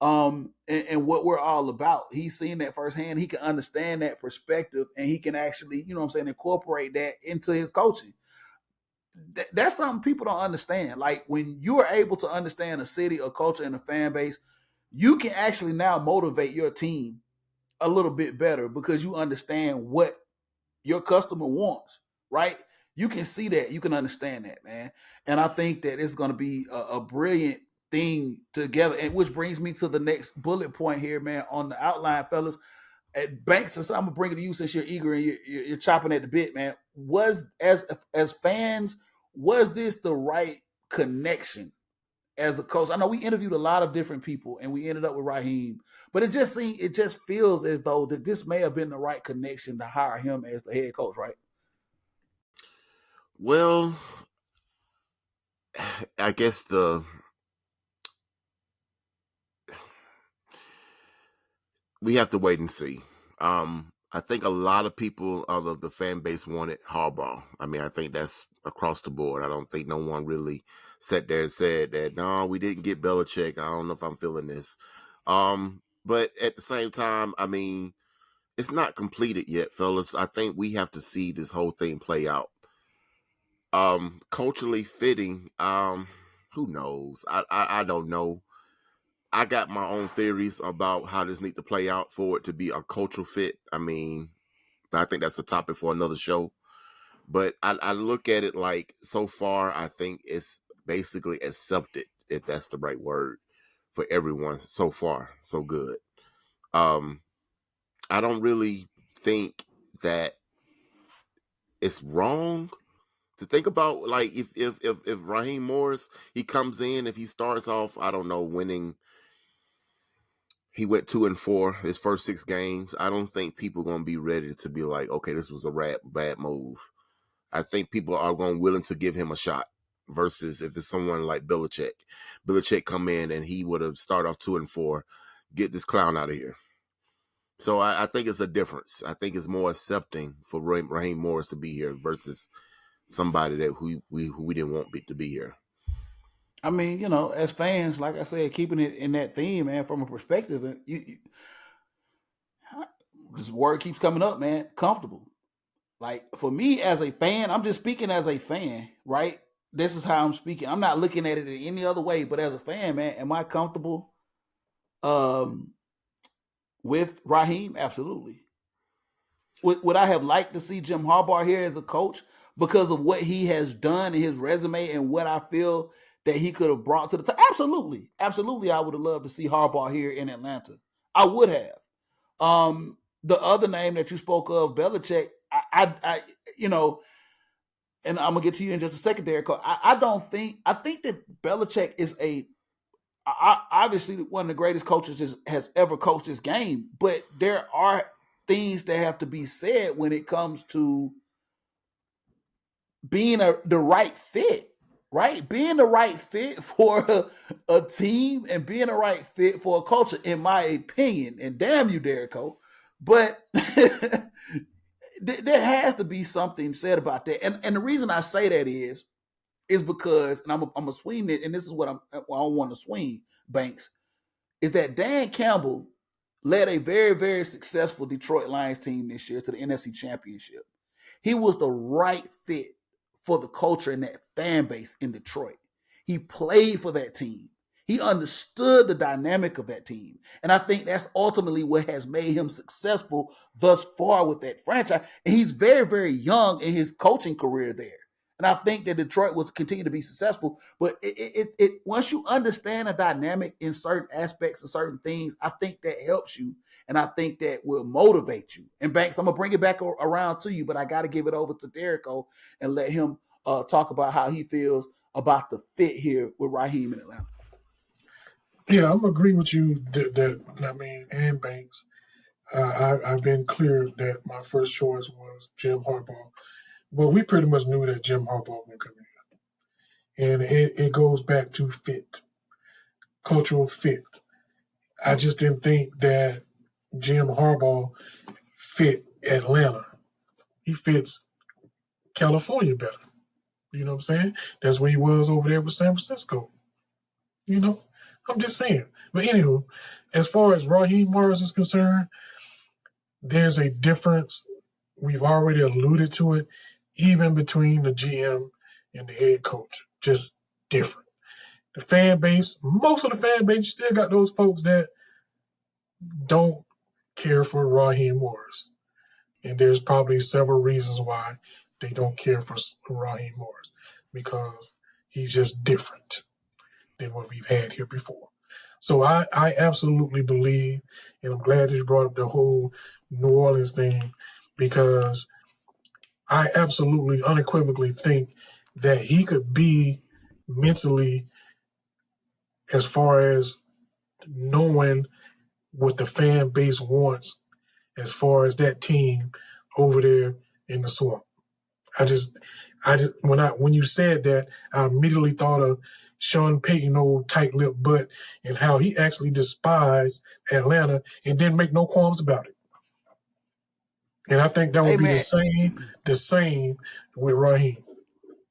and what we're all about. He's seen that firsthand. He can understand that perspective, and he can actually, incorporate that into his coaching. That's something people don't understand. Like, when you are able to understand a city, a culture, and a fan base, you can actually now motivate your team a little bit better because you understand what your customer wants, right? You can see that, you can understand that, man. And I think that it's going to be a brilliant thing together. And which brings me to the next bullet point here, man, on the outline, fellas. At Banks, since I'm gonna bring it to you since you're eager and you're chopping at the bit, man. Was as fans, was this the right connection as a coach? I know we interviewed a lot of different people and we ended up with Raheem, but it just feels as though that this may have been the right connection to hire him as the head coach, right? well, I guess we have to wait and see. I think a lot of people of the fan base wanted Harbaugh. I mean, I think that's across the board. I don't think no one really sat there and said that, no, we didn't get Belichick. I don't know if I'm feeling this. But at the same time, I mean, it's not completed yet, fellas. I think we have to see this whole thing play out. Culturally fitting, who knows? I don't know. I got my own theories about how this need to play out for it to be a cultural fit. I mean, I think that's a topic for another show. But I look at it like so far, I think it's basically accepted, if that's the right word, for everyone so far. So good. Um, I don't really think that it's wrong to think about, like, if Raheem Morris, he comes in, if he starts off, I don't know, winning. He went 2-4 his first 6 games. I don't think people are going to be ready to be like, okay, this was a bad move. I think people are going willing to give him a shot versus if it's someone like Belichick. Belichick come in and he would have started off 2-4, get this clown out of here. So I think it's a difference. I think it's more accepting for Raheem Morris to be here versus somebody that who we didn't want to be here. I mean, you know, as fans, like I said, keeping it in that theme, man, from a perspective, this word keeps coming up, man. Comfortable. Like for me as a fan, I'm just speaking as a fan, right? This is how I'm speaking. I'm not looking at it in any other way, but as a fan, man, am I comfortable um, with Raheem? Absolutely. Would I have liked to see Jim Harbaugh here as a coach because of what he has done in his resume and what I feel that he could have brought to the team? Absolutely. Absolutely. I would have loved to see Harbaugh here in Atlanta. I would have. The other name that you spoke of, Belichick, I you know, and I'm gonna get to you in just a second, Derek. I don't think I think that Belichick is obviously one of the greatest coaches has ever coached this game, but there are things that have to be said when it comes to being the right fit, right? Being the right fit for a team and being the right fit for a culture, in my opinion. And damn you, Derek. But there has to be something said about that. And the reason I say that is because, and I'm a swing it, and this is what I want to swing, Banks, is that Dan Campbell led a very, very successful Detroit Lions team this year to the NFC Championship. He was the right fit for the culture and that fan base in Detroit. He played for that team. He understood the dynamic of that team. And I think that's ultimately what has made him successful thus far with that franchise. And he's very, very young in his coaching career there. And I think that Detroit will continue to be successful. But it once you understand a dynamic in certain aspects of certain things, I think that helps you. And I think that will motivate you. And Banks, I'm going to bring it back around to you, but I got to give it over to Derrico and let him talk about how he feels about the fit here with Raheem in Atlanta. Yeah, I'm agree with you and Banks. I've been clear that my first choice was Jim Harbaugh. Well, we pretty much knew that Jim Harbaugh would come in. And it goes back to fit, cultural fit. I just didn't think that Jim Harbaugh fit Atlanta. He fits California better. You know what I'm saying? That's where he was over there with San Francisco. You know, I'm just saying. But anywho, as far as Raheem Morris is concerned, there's a difference. We've already alluded to it, even between the GM and the head coach. Just different. The fan base, most of the fan base still got those folks that don't care for Raheem Morris. And there's probably several reasons why they don't care for Raheem Morris, because he's just different than what we've had here before. So I absolutely believe, and I'm glad that you brought up the whole New Orleans thing, because I absolutely unequivocally think that he could be mentally, as far as knowing what the fan base wants, as far as that team over there in the swamp. I just When you said that, I immediately thought of Sean Payton, old tight-lipped butt, and how he actually despised Atlanta and didn't make no qualms about it. And I think that Hey would be man, the same with Raheem.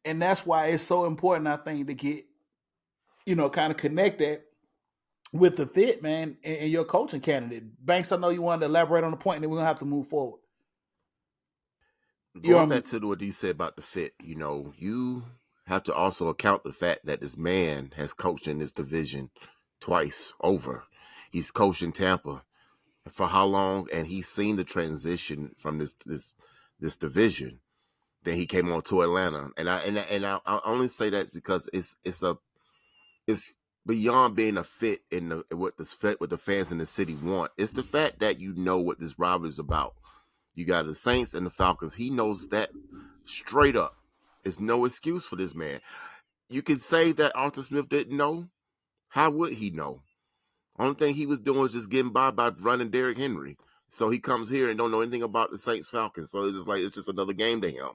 and that's why it's so important, I think, to get kind of connect that with the fit, man, and your coaching candidate. Banks, I know you wanted to elaborate on the point, and then we're gonna have to move forward. You know Going what I back mean? to what you said about the fit, you have to also account the fact that this man has coached in this division twice over. He's coached in Tampa for how long, and he's seen the transition from this division. Then he came on to Atlanta, and I only say that because it's beyond being a fit in what the fans in the city want. It's the fact that you know what this rivalry is about. You got the Saints and the Falcons. He knows that straight up. There's no excuse for this man. You could say that Arthur Smith didn't know. How would he know? Only thing he was doing was just getting by running Derrick Henry. So he comes here and don't know anything about the Saints Falcons. So it's just another game to him.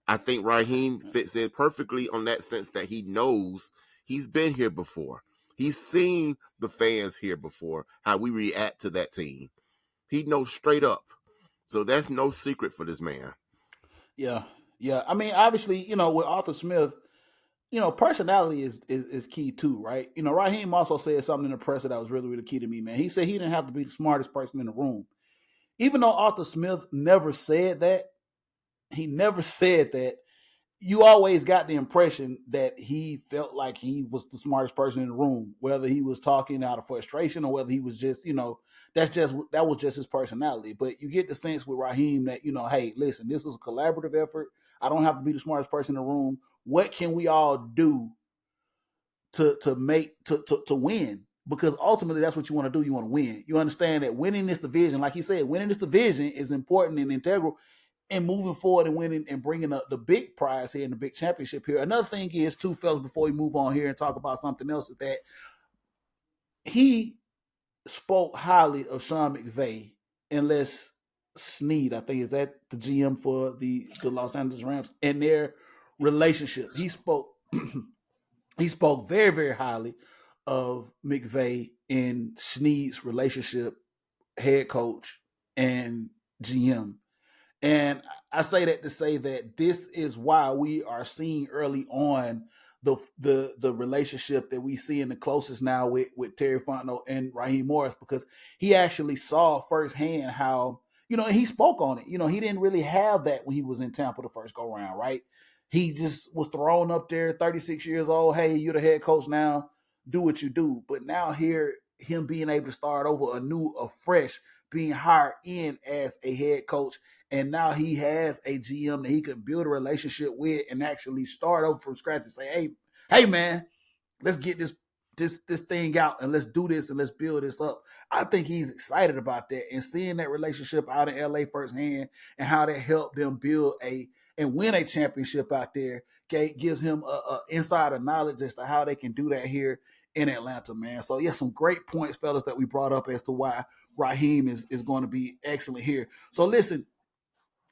I think Raheem fits in perfectly on that sense that he knows he's been here before. He's seen the fans here before, how we react to that team. He knows straight up. So that's no secret for this man. Yeah, yeah. I mean, obviously, with Arthur Smith, personality is key too, right? Raheem also said something in the presser that was really, really key to me, man. He said he didn't have to be the smartest person in the room. Even though Arthur Smith never said that, he never said that. You always got the impression that he felt like he was the smartest person in the room, whether he was talking out of frustration or whether he was just, that was just his personality. But you get the sense with Raheem that, hey, listen, this is a collaborative effort. I don't have to be the smartest person in the room. What can we all do to win? Because ultimately that's what you want to do. You want to win. You understand that winning this division, like he said, winning this division is important and integral and moving forward and winning and bringing the big prize here and the big championship here. Another thing is, too, fellas, before we move on here and talk about something else, is that he spoke highly of Sean McVay and Les Snead. I think is that the GM for the Los Angeles Rams and their relationship. He spoke he spoke very, very highly of McVay and Snead's relationship, head coach and GM. And I say that to say that this is why we are seeing early on the relationship that we see in the closest now with Terry Fontenot and Raheem Morris, because he actually saw firsthand how, and he spoke on it. He didn't really have that when he was in Tampa the first go round, right? He just was thrown up there, 36 years old. Hey, you're the head coach now. Do what you do. But now here, him being able to start over anew, afresh, being hired in as a head coach, and now he has a GM that he could build a relationship with and actually start over from scratch and say, hey man, let's get this thing out and let's do this and let's build this up. I think he's excited about that and seeing that relationship out in LA firsthand and how that helped them build and win a championship out there. Okay, gives him a insider knowledge as to how they can do that here in Atlanta, man. So yeah, some great points, fellas, that we brought up as to why Raheem is going to be excellent here. So listen,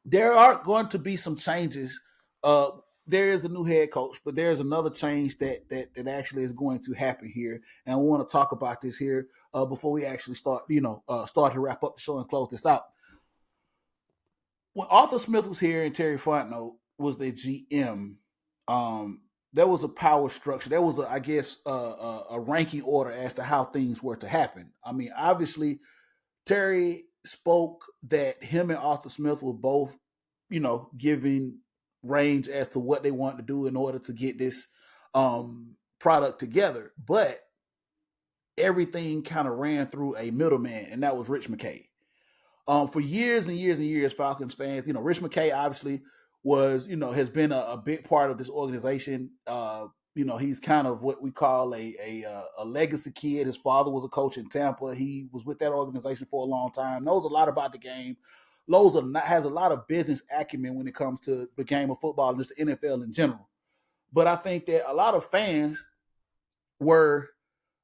there are going to be some changes. There is a new head coach, but there's another change that actually is going to happen here, and I want to talk about this here before we actually start. Start to wrap up the show and close this out. When Arthur Smith was here and Terry Fontenot was the GM, there was a power structure. There was, I guess, a ranking order as to how things were to happen. I mean, obviously, Terry spoke that him and Arthur Smith were both, giving range as to what they wanted to do in order to get this product together. But everything kind of ran through a middleman, and that was Rich McKay. For years and years and years, Falcons fans, Rich McKay obviously was, has been a big part of this organization. He's kind of what we call a legacy kid. His father was a coach in Tampa. He was with that organization for a long time, knows a lot about the game. Has a lot of business acumen when it comes to the game of football and just the NFL in general. But I think that a lot of fans were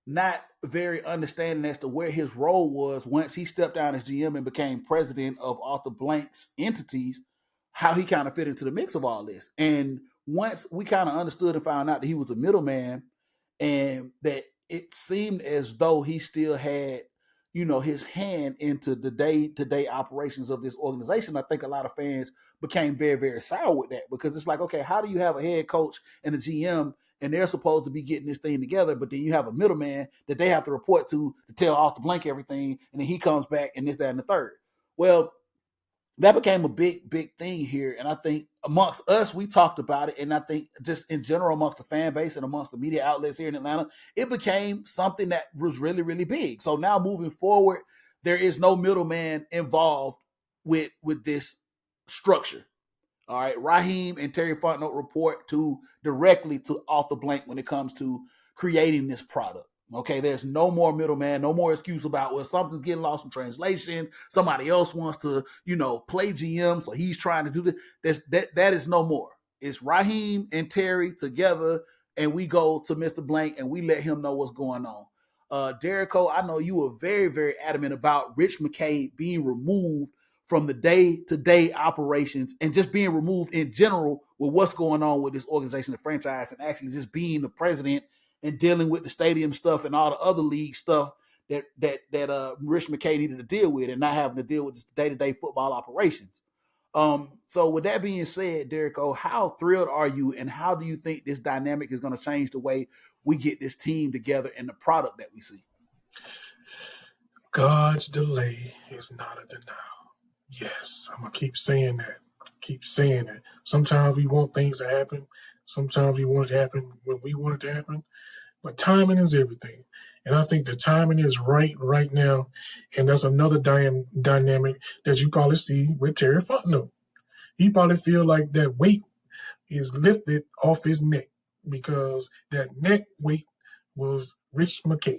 not very understanding as to where his role was once he stepped down as GM and became president of Arthur Blank's entities. how he kind of fit into the mix of all this. And once we kind of understood and found out that he was a middleman, and that it seemed as though he still had, his hand into the day-to-day operations of this organization, I think a lot of fans became very, very sour with that, because it's like, okay, how do you have a head coach and a GM and they're supposed to be getting this thing together, but then you have a middleman that they have to report to tell off the blank everything, and then he comes back and this, that, and the third. Well, that became a big, big thing here. And I think amongst us, we talked about it. And I think just in general, amongst the fan base and amongst the media outlets here in Atlanta, it became something that was really, really big. So now moving forward, there is no middleman involved with this structure. All right. Raheem and Terry Fontenot report directly to off the blank when it comes to creating this product. Okay, there's no more middleman, no more excuse about, well, something's getting lost in translation. Somebody else wants to, play GM, so he's trying to do this. That is no more. It's Raheem and Terry together, and we go to Mr. Blank and we let him know what's going on. Derico, I know you were very, very adamant about Rich McKay being removed from the day-to-day operations and just being removed in general with what's going on with this organization, the franchise, and actually just being the president and dealing with the stadium stuff and all the other league stuff that Rich McKay needed to deal with, and not having to deal with this day-to-day football operations. So with that being said, Derico, how thrilled are you, and how do you think this dynamic is going to change the way we get this team together and the product that we see? God's delay is not a denial. Yes, I'm gonna keep saying that. Keep saying it. Sometimes we want things to happen. Sometimes we want it to happen when we want it to happen. But timing is everything. And I think the timing is right now. And that's another dynamic that you probably see with Terry Fontenot. He probably feel like that weight is lifted off his neck, because that neck weight was Rich McKay.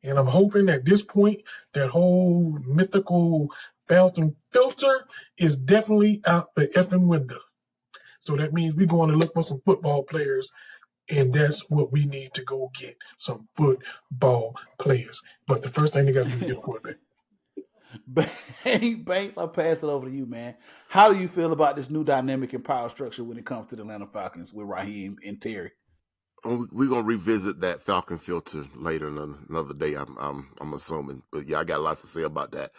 And I'm hoping at this point that whole mythical Falcon filter is definitely out the effing window. So that means we're going to look for some football players, and that's what we need to go get, some football players. But the first thing they got to do is get a quarterback. Banks, I'll pass it over to you, man. How do you feel about this new dynamic and power structure when it comes to the Atlanta Falcons with Raheem and Terry? We're gonna revisit that Falcon filter later, another day. I'm assuming, but yeah, I got lots to say about that.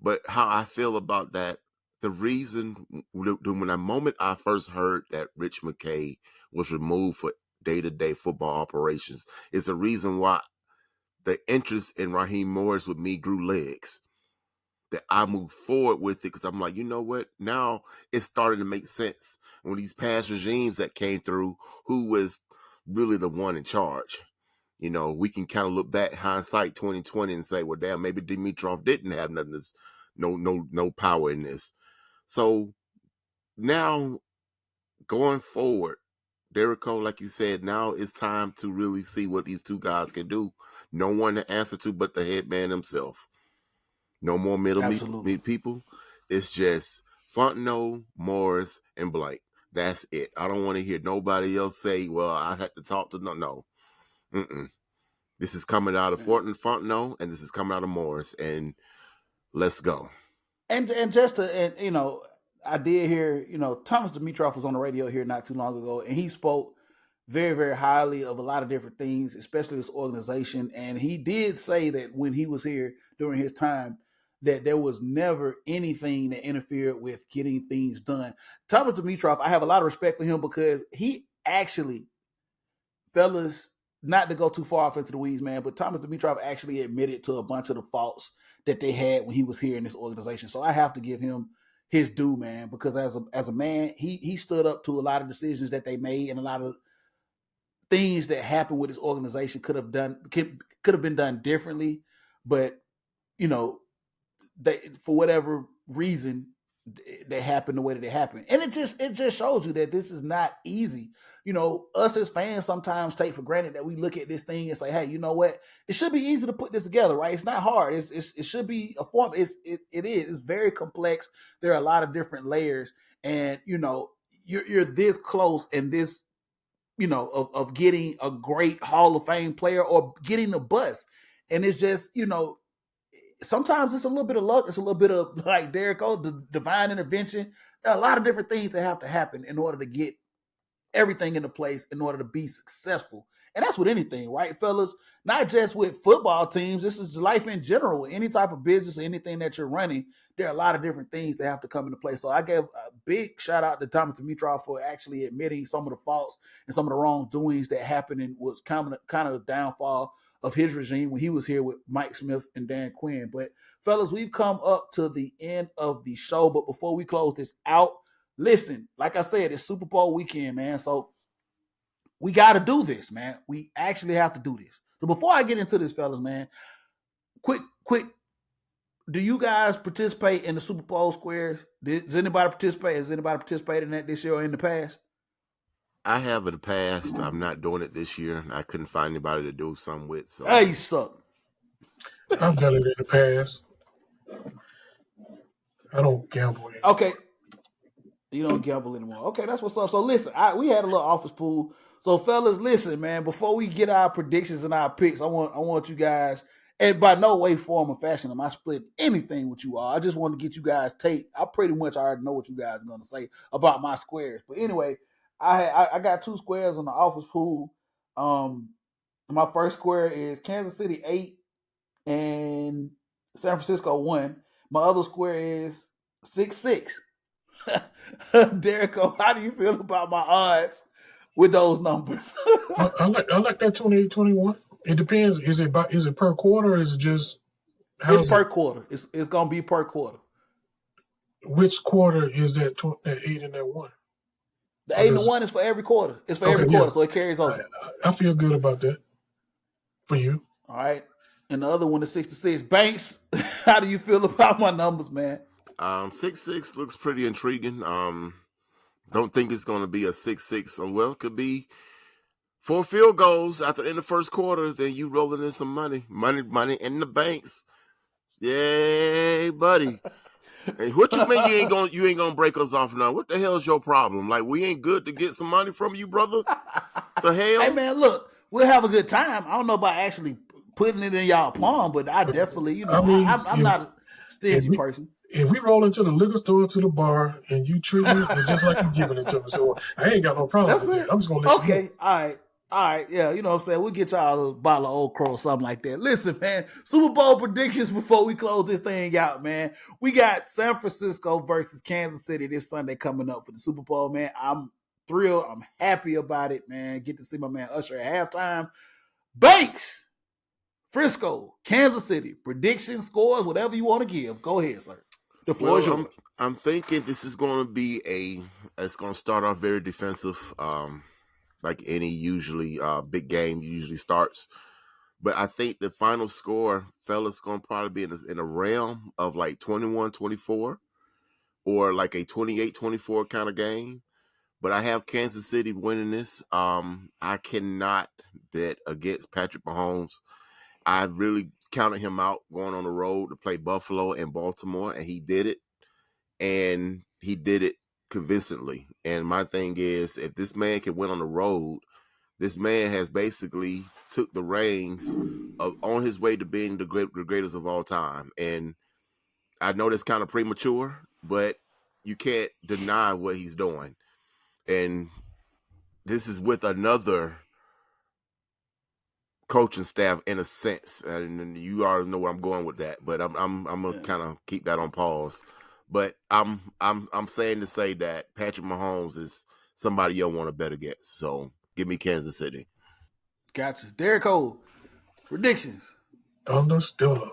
But how I feel about that, the reason when the moment I first heard that Rich McKay was removed for day-to-day football operations is the reason why the interest in Raheem Morris with me grew legs. That I moved forward with it, because I'm like, you know what? Now it's starting to make sense. When these past regimes that came through, who was really the one in charge? We can kind of look back, hindsight 2020, and say, well, damn, maybe Dimitrov didn't have nothing, no power in this. So now going forward, Derico, like you said, now it's time to really see what these two guys can do. No one to answer to but the head man himself. No more middle people. It's just Fontenot, Morris, and Blank. That's it. I don't want to hear nobody else say, well, I had to talk to no. Mm-mm. This is coming out of Fontenot, and this is coming out of Morris, and let's go. And just to, and I did hear, Thomas Dimitrov was on the radio here not too long ago, and he spoke very, very highly of a lot of different things, especially this organization. And he did say that when he was here during his time, that there was never anything that interfered with getting things done. Thomas Dimitrov, I have a lot of respect for him, because he actually, fellas, not to go too far off into the weeds, man, but Thomas Dimitrov actually admitted to a bunch of the faults that they had when he was here in this organization. So I have to give him his due, man, because as a man, he stood up to a lot of decisions that they made, and a lot of things that happened with this organization could have been done differently, but they, for whatever reason, they happened the way that they happened. And it just shows you that this is not easy. Us as fans sometimes take for granted that we look at this thing and say, hey, you know what? It should be easy to put this together, right? It's not hard. It should be a form. It is. It's very complex. There are a lot of different layers, and you're this close, and this of getting a great Hall of Fame player or getting a bust. And it's just, sometimes it's a little bit of luck. It's a little bit of like Derek O, the divine intervention. There are a lot of different things that have to happen in order to get everything into place in order to be successful. And that's with anything, right, fellas? Not just with football teams. This is life in general. With any type of business or anything that you're running, there are a lot of different things that have to come into place. So I gave a big shout out to Thomas Dimitrov for actually admitting some of the faults and some of the wrongdoings that happened and was kind of the downfall of his regime when he was here with Mike Smith and Dan Quinn. But fellas, we've come up to the end of the show. But before we close this out, listen, like I said, it's Super Bowl weekend, man. So we got to do this, man. We actually have to do this. So before I get into this, fellas, man, quick, do you guys participate in the Super Bowl squares? Does anybody participate? Has anybody participated in that this year or in the past? I have in the past. I'm not doing it this year. I couldn't find anybody to do something with. So Hey, you suck. I've done it in the past. I don't gamble anymore. Okay. You don't gamble anymore. Okay, that's what's up. So listen, we had a little office pool. So fellas, listen, man. Before we get our predictions and our picks, I want you guys, and by no way, form, or fashion am I split anything with you all. I just want to get you guys take. I pretty much already know what you guys are going to say about my squares. But anyway, I got 2 squares on the office pool. My first square is Kansas City 8 and San Francisco 1. My other square is 6-6. Derek, how do you feel about my odds with those numbers? I like that 28-21. It depends. Is it per quarter or is it just It's per quarter. It's gonna be per quarter. Which quarter is that 8 and that 1? The 8 and 1 is for every quarter. It's for every quarter, so it carries over. I feel good about that for you. All right. And the other one is 6-6. Banks, how do you feel about my numbers, man? 6-6 looks pretty intriguing. Don't think it's going to be a 6-6. Well, it could be 4 field goals after in the first quarter. Then you rolling in some money in the banks. Yay, buddy! Hey, what you mean you ain't gonna break us off now? What the hell is your problem? Like we ain't good to get some money from you, brother? The hell? Hey man, look, we'll have a good time. I don't know about actually putting it in y'all palm, but I definitely, I'm not a stingy person. If we roll into the liquor store, to the bar, and you treat me just like you're giving it to me, so I ain't got no problem with that. I'm just gonna let you know. Okay, all right, yeah, you know what I'm saying? We'll get y'all a bottle of Old Crow or something like that. Listen, man, Super Bowl predictions before we close this thing out, man. We got San Francisco versus Kansas City this Sunday coming up for the Super Bowl, man. I'm thrilled. I'm happy about it, man. Get to see my man Usher at halftime. Banks, Frisco, Kansas City, predictions, scores, whatever you want to give. Go ahead, sir. The floor is yours. I'm thinking this is going to be it's going to start off very defensive. Like any usually big game usually starts. But I think the final score, fellas, going to probably be in a realm of like 21-24 or like a 28-24 kind of game. But I have Kansas City winning this. I cannot bet against Patrick Mahomes. I really counted him out going on the road to play Buffalo and Baltimore, and he did it. And he did it convincingly. And my thing is, if this man can win on the road, this man has basically took the reins on his way to being the greatest of all time. And I know that's kind of premature, but you can't deny what he's doing. And this is with another coaching staff in a sense, and you already know where I'm going with that. But I'm gonna kind of keep that on pause. But I'm saying to say that Patrick Mahomes is somebody you'll want to bet against. So give me Kansas City. Gotcha. Derek Cole, predictions. Thunder Stiller.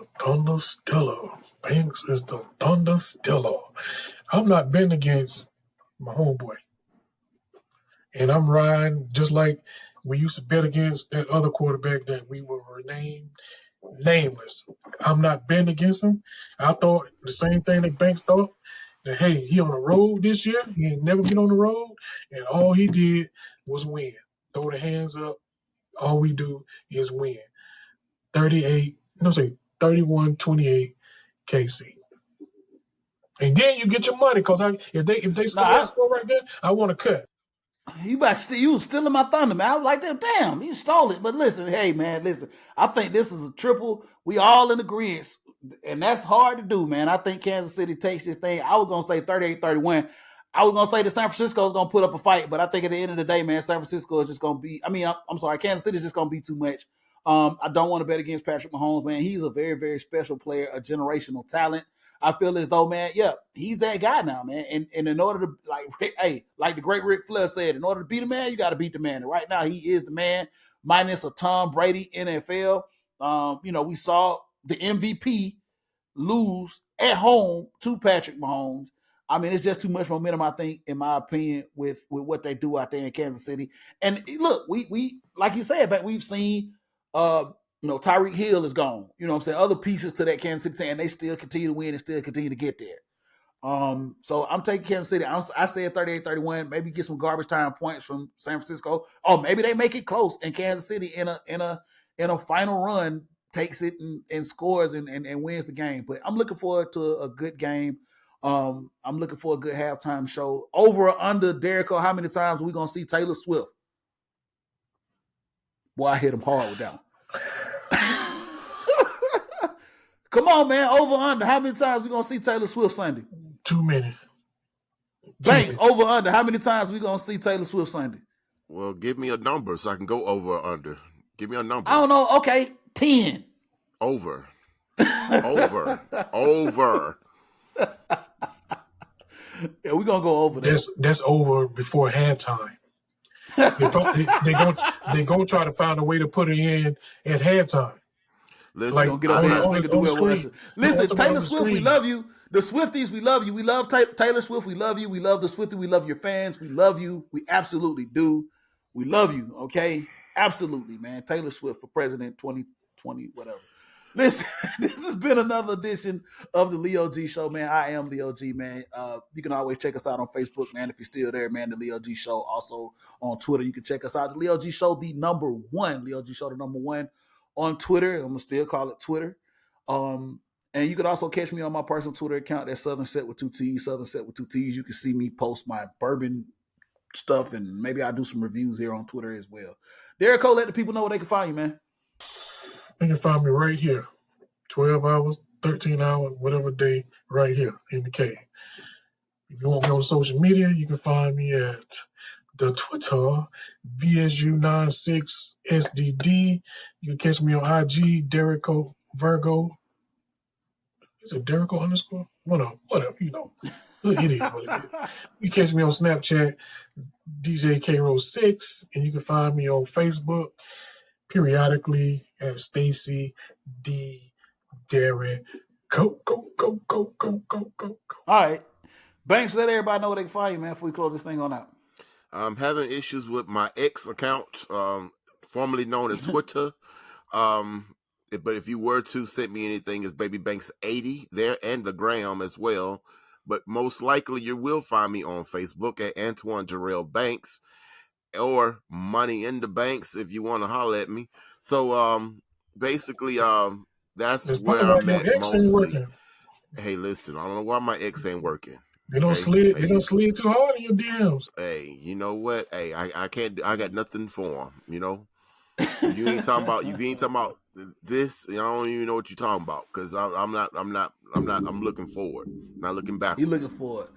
Banks is the Thunder Stiller. I'm not betting against my homeboy. And I'm riding just like we used to bet against that other quarterback that we were renamed nameless. I'm not betting against him. I thought the same thing that Banks thought. That hey, he on the road this year. He ain't never been on the road, and all he did was win. Throw the hands up. All we do is win. 31-28 KC. And then you get your money because if they score that score right there, I want to cut. You was stealing my thunder, man. I was like, damn, you stole it. But listen, hey, man, listen. I think this is a triple. We all in agreement. And that's hard to do, man. I think Kansas City takes this thing. I was going to say 38-31. I was going to say that San Francisco is going to put up a fight, but I think at the end of the day, man, San Francisco is just going to be, I'm sorry, Kansas City is just going to be too much. I don't want to bet against Patrick Mahomes, man. He's a very, very special player, a generational talent. I feel as though, man, yeah, he's that guy now, man. And in order to, like the great Ric Flair said, in order to beat a man, you got to beat the man. And right now, he is the man, minus a Tom Brady NFL. We saw the MVP lose at home to Patrick Mahomes. I mean, it's just too much momentum, I think, in my opinion, with what they do out there in Kansas City. And look, we like you said, but we've seen Tyreek Hill is gone. You know what I'm saying? Other pieces to that Kansas City team, and they still continue to win and still continue to get there. So I'm taking Kansas City. I said 38-31. Maybe get some garbage time points from San Francisco. Oh, maybe they make it close, and Kansas City in a final run takes it and scores and wins the game. But I'm looking forward to a good game. I'm looking for a good halftime show. Over or under, Derrico, how many times are we going to see Taylor Swift? Boy, I hit him hard with that one. Come on, man. Over or under, how many times we going to see Taylor Swift Sunday? Too many. Banks, over or under, how many times we going to see Taylor Swift Sunday? Well, give me a number so I can go over or under. Give me a number. I don't know. Okay, 10. Over. Over. Yeah, we're going to go over that. That's over before halftime. They're going to try to find a way to put it in at halftime. Listen, get up there and sing a duet with us. Listen, Taylor Swift, we love you. The Swifties, we love you. We love Taylor Swift. We love you. We love the Swifties. We love your fans. We love you. We absolutely do. We love you, okay? Absolutely, man. Taylor Swift for president 2020, whatever. Listen, this has been another edition of the Leo G Show, man. I am Leo G, man. You can always check us out on Facebook, man, if you're still there, man, the Leo G Show. Also on Twitter, you can check us out. The Leo G Show, the number one. Leo G Show, the number one on Twitter. I'm going to still call it Twitter. And you can also catch me on my personal Twitter account. That's Southern Set with 2 T's, Southern Set with 2 T's. You can see me post my bourbon stuff, and maybe I'll do some reviews here on Twitter as well. Derrico, let the people know where they can find you, man. You can find me right here. 12 hours, 13 hours, whatever day, right here in the cave. If you want me on social media, you can find me at the Twitter, VSU96SDD. You can catch me on IG, Derrico Virgo. Is it Derrico _? Whatever, It is what it is. You can catch me on Snapchat, DJ K-Rose6, and you can find me on Facebook periodically at Stacy D. Derrick. Go. All right. Banks, let everybody know where they can find you, man, before we close this thing on out. I'm having issues with my X account, formerly known as Twitter. But if you were to send me anything, it's BabyBanks80 there, and the gram as well. But most likely you will find me on Facebook at Antoine Jarrell Banks, or Money in the Banks if you want to holler at me. So basically that's where I'm at mostly. Hey, listen, I don't know why my X ain't working. They don't slid too hard in your DMs. Hey, you know what? Hey, I can't. I got nothing for them. You know, you ain't talking about this. I don't even know what you're talking about, because I'm looking forward, not looking backwards. He looking forward.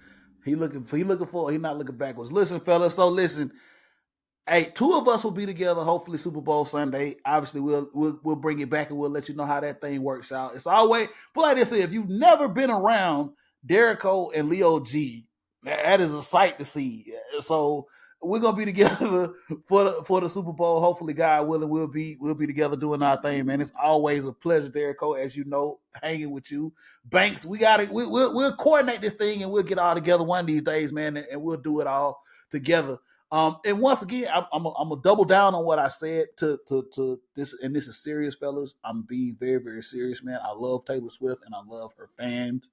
He looking forward. He not looking backwards. Listen, fellas. So listen. Hey, 2 of us will be together, hopefully Super Bowl Sunday. Obviously, we'll bring it back and we'll let you know how that thing works out. It's always, put like this, if you've never been around Derrico and Leo G, that is a sight to see. So we're gonna be together for the Super Bowl. Hopefully, God willing, we'll be together doing our thing, man. It's always a pleasure, Derrico, as you know, hanging with you. Banks, we'll coordinate this thing and we'll get all together one of these days, man, and we'll do it all together. And once again, I'm gonna double down on what I said to this, and this is serious, fellas. I'm being very, very serious, man. I love Taylor Swift and I love her fans.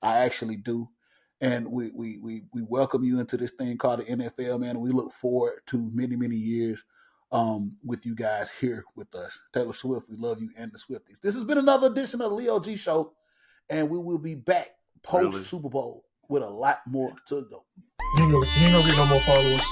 I actually do. And we welcome you into this thing called the NFL, man. And we look forward to many, many years with you guys here with us. Taylor Swift, we love you, and the Swifties. This has been another edition of the Leo G Show, and we will be back post Super Bowl with a lot more to go. You ain't gonna get no more followers.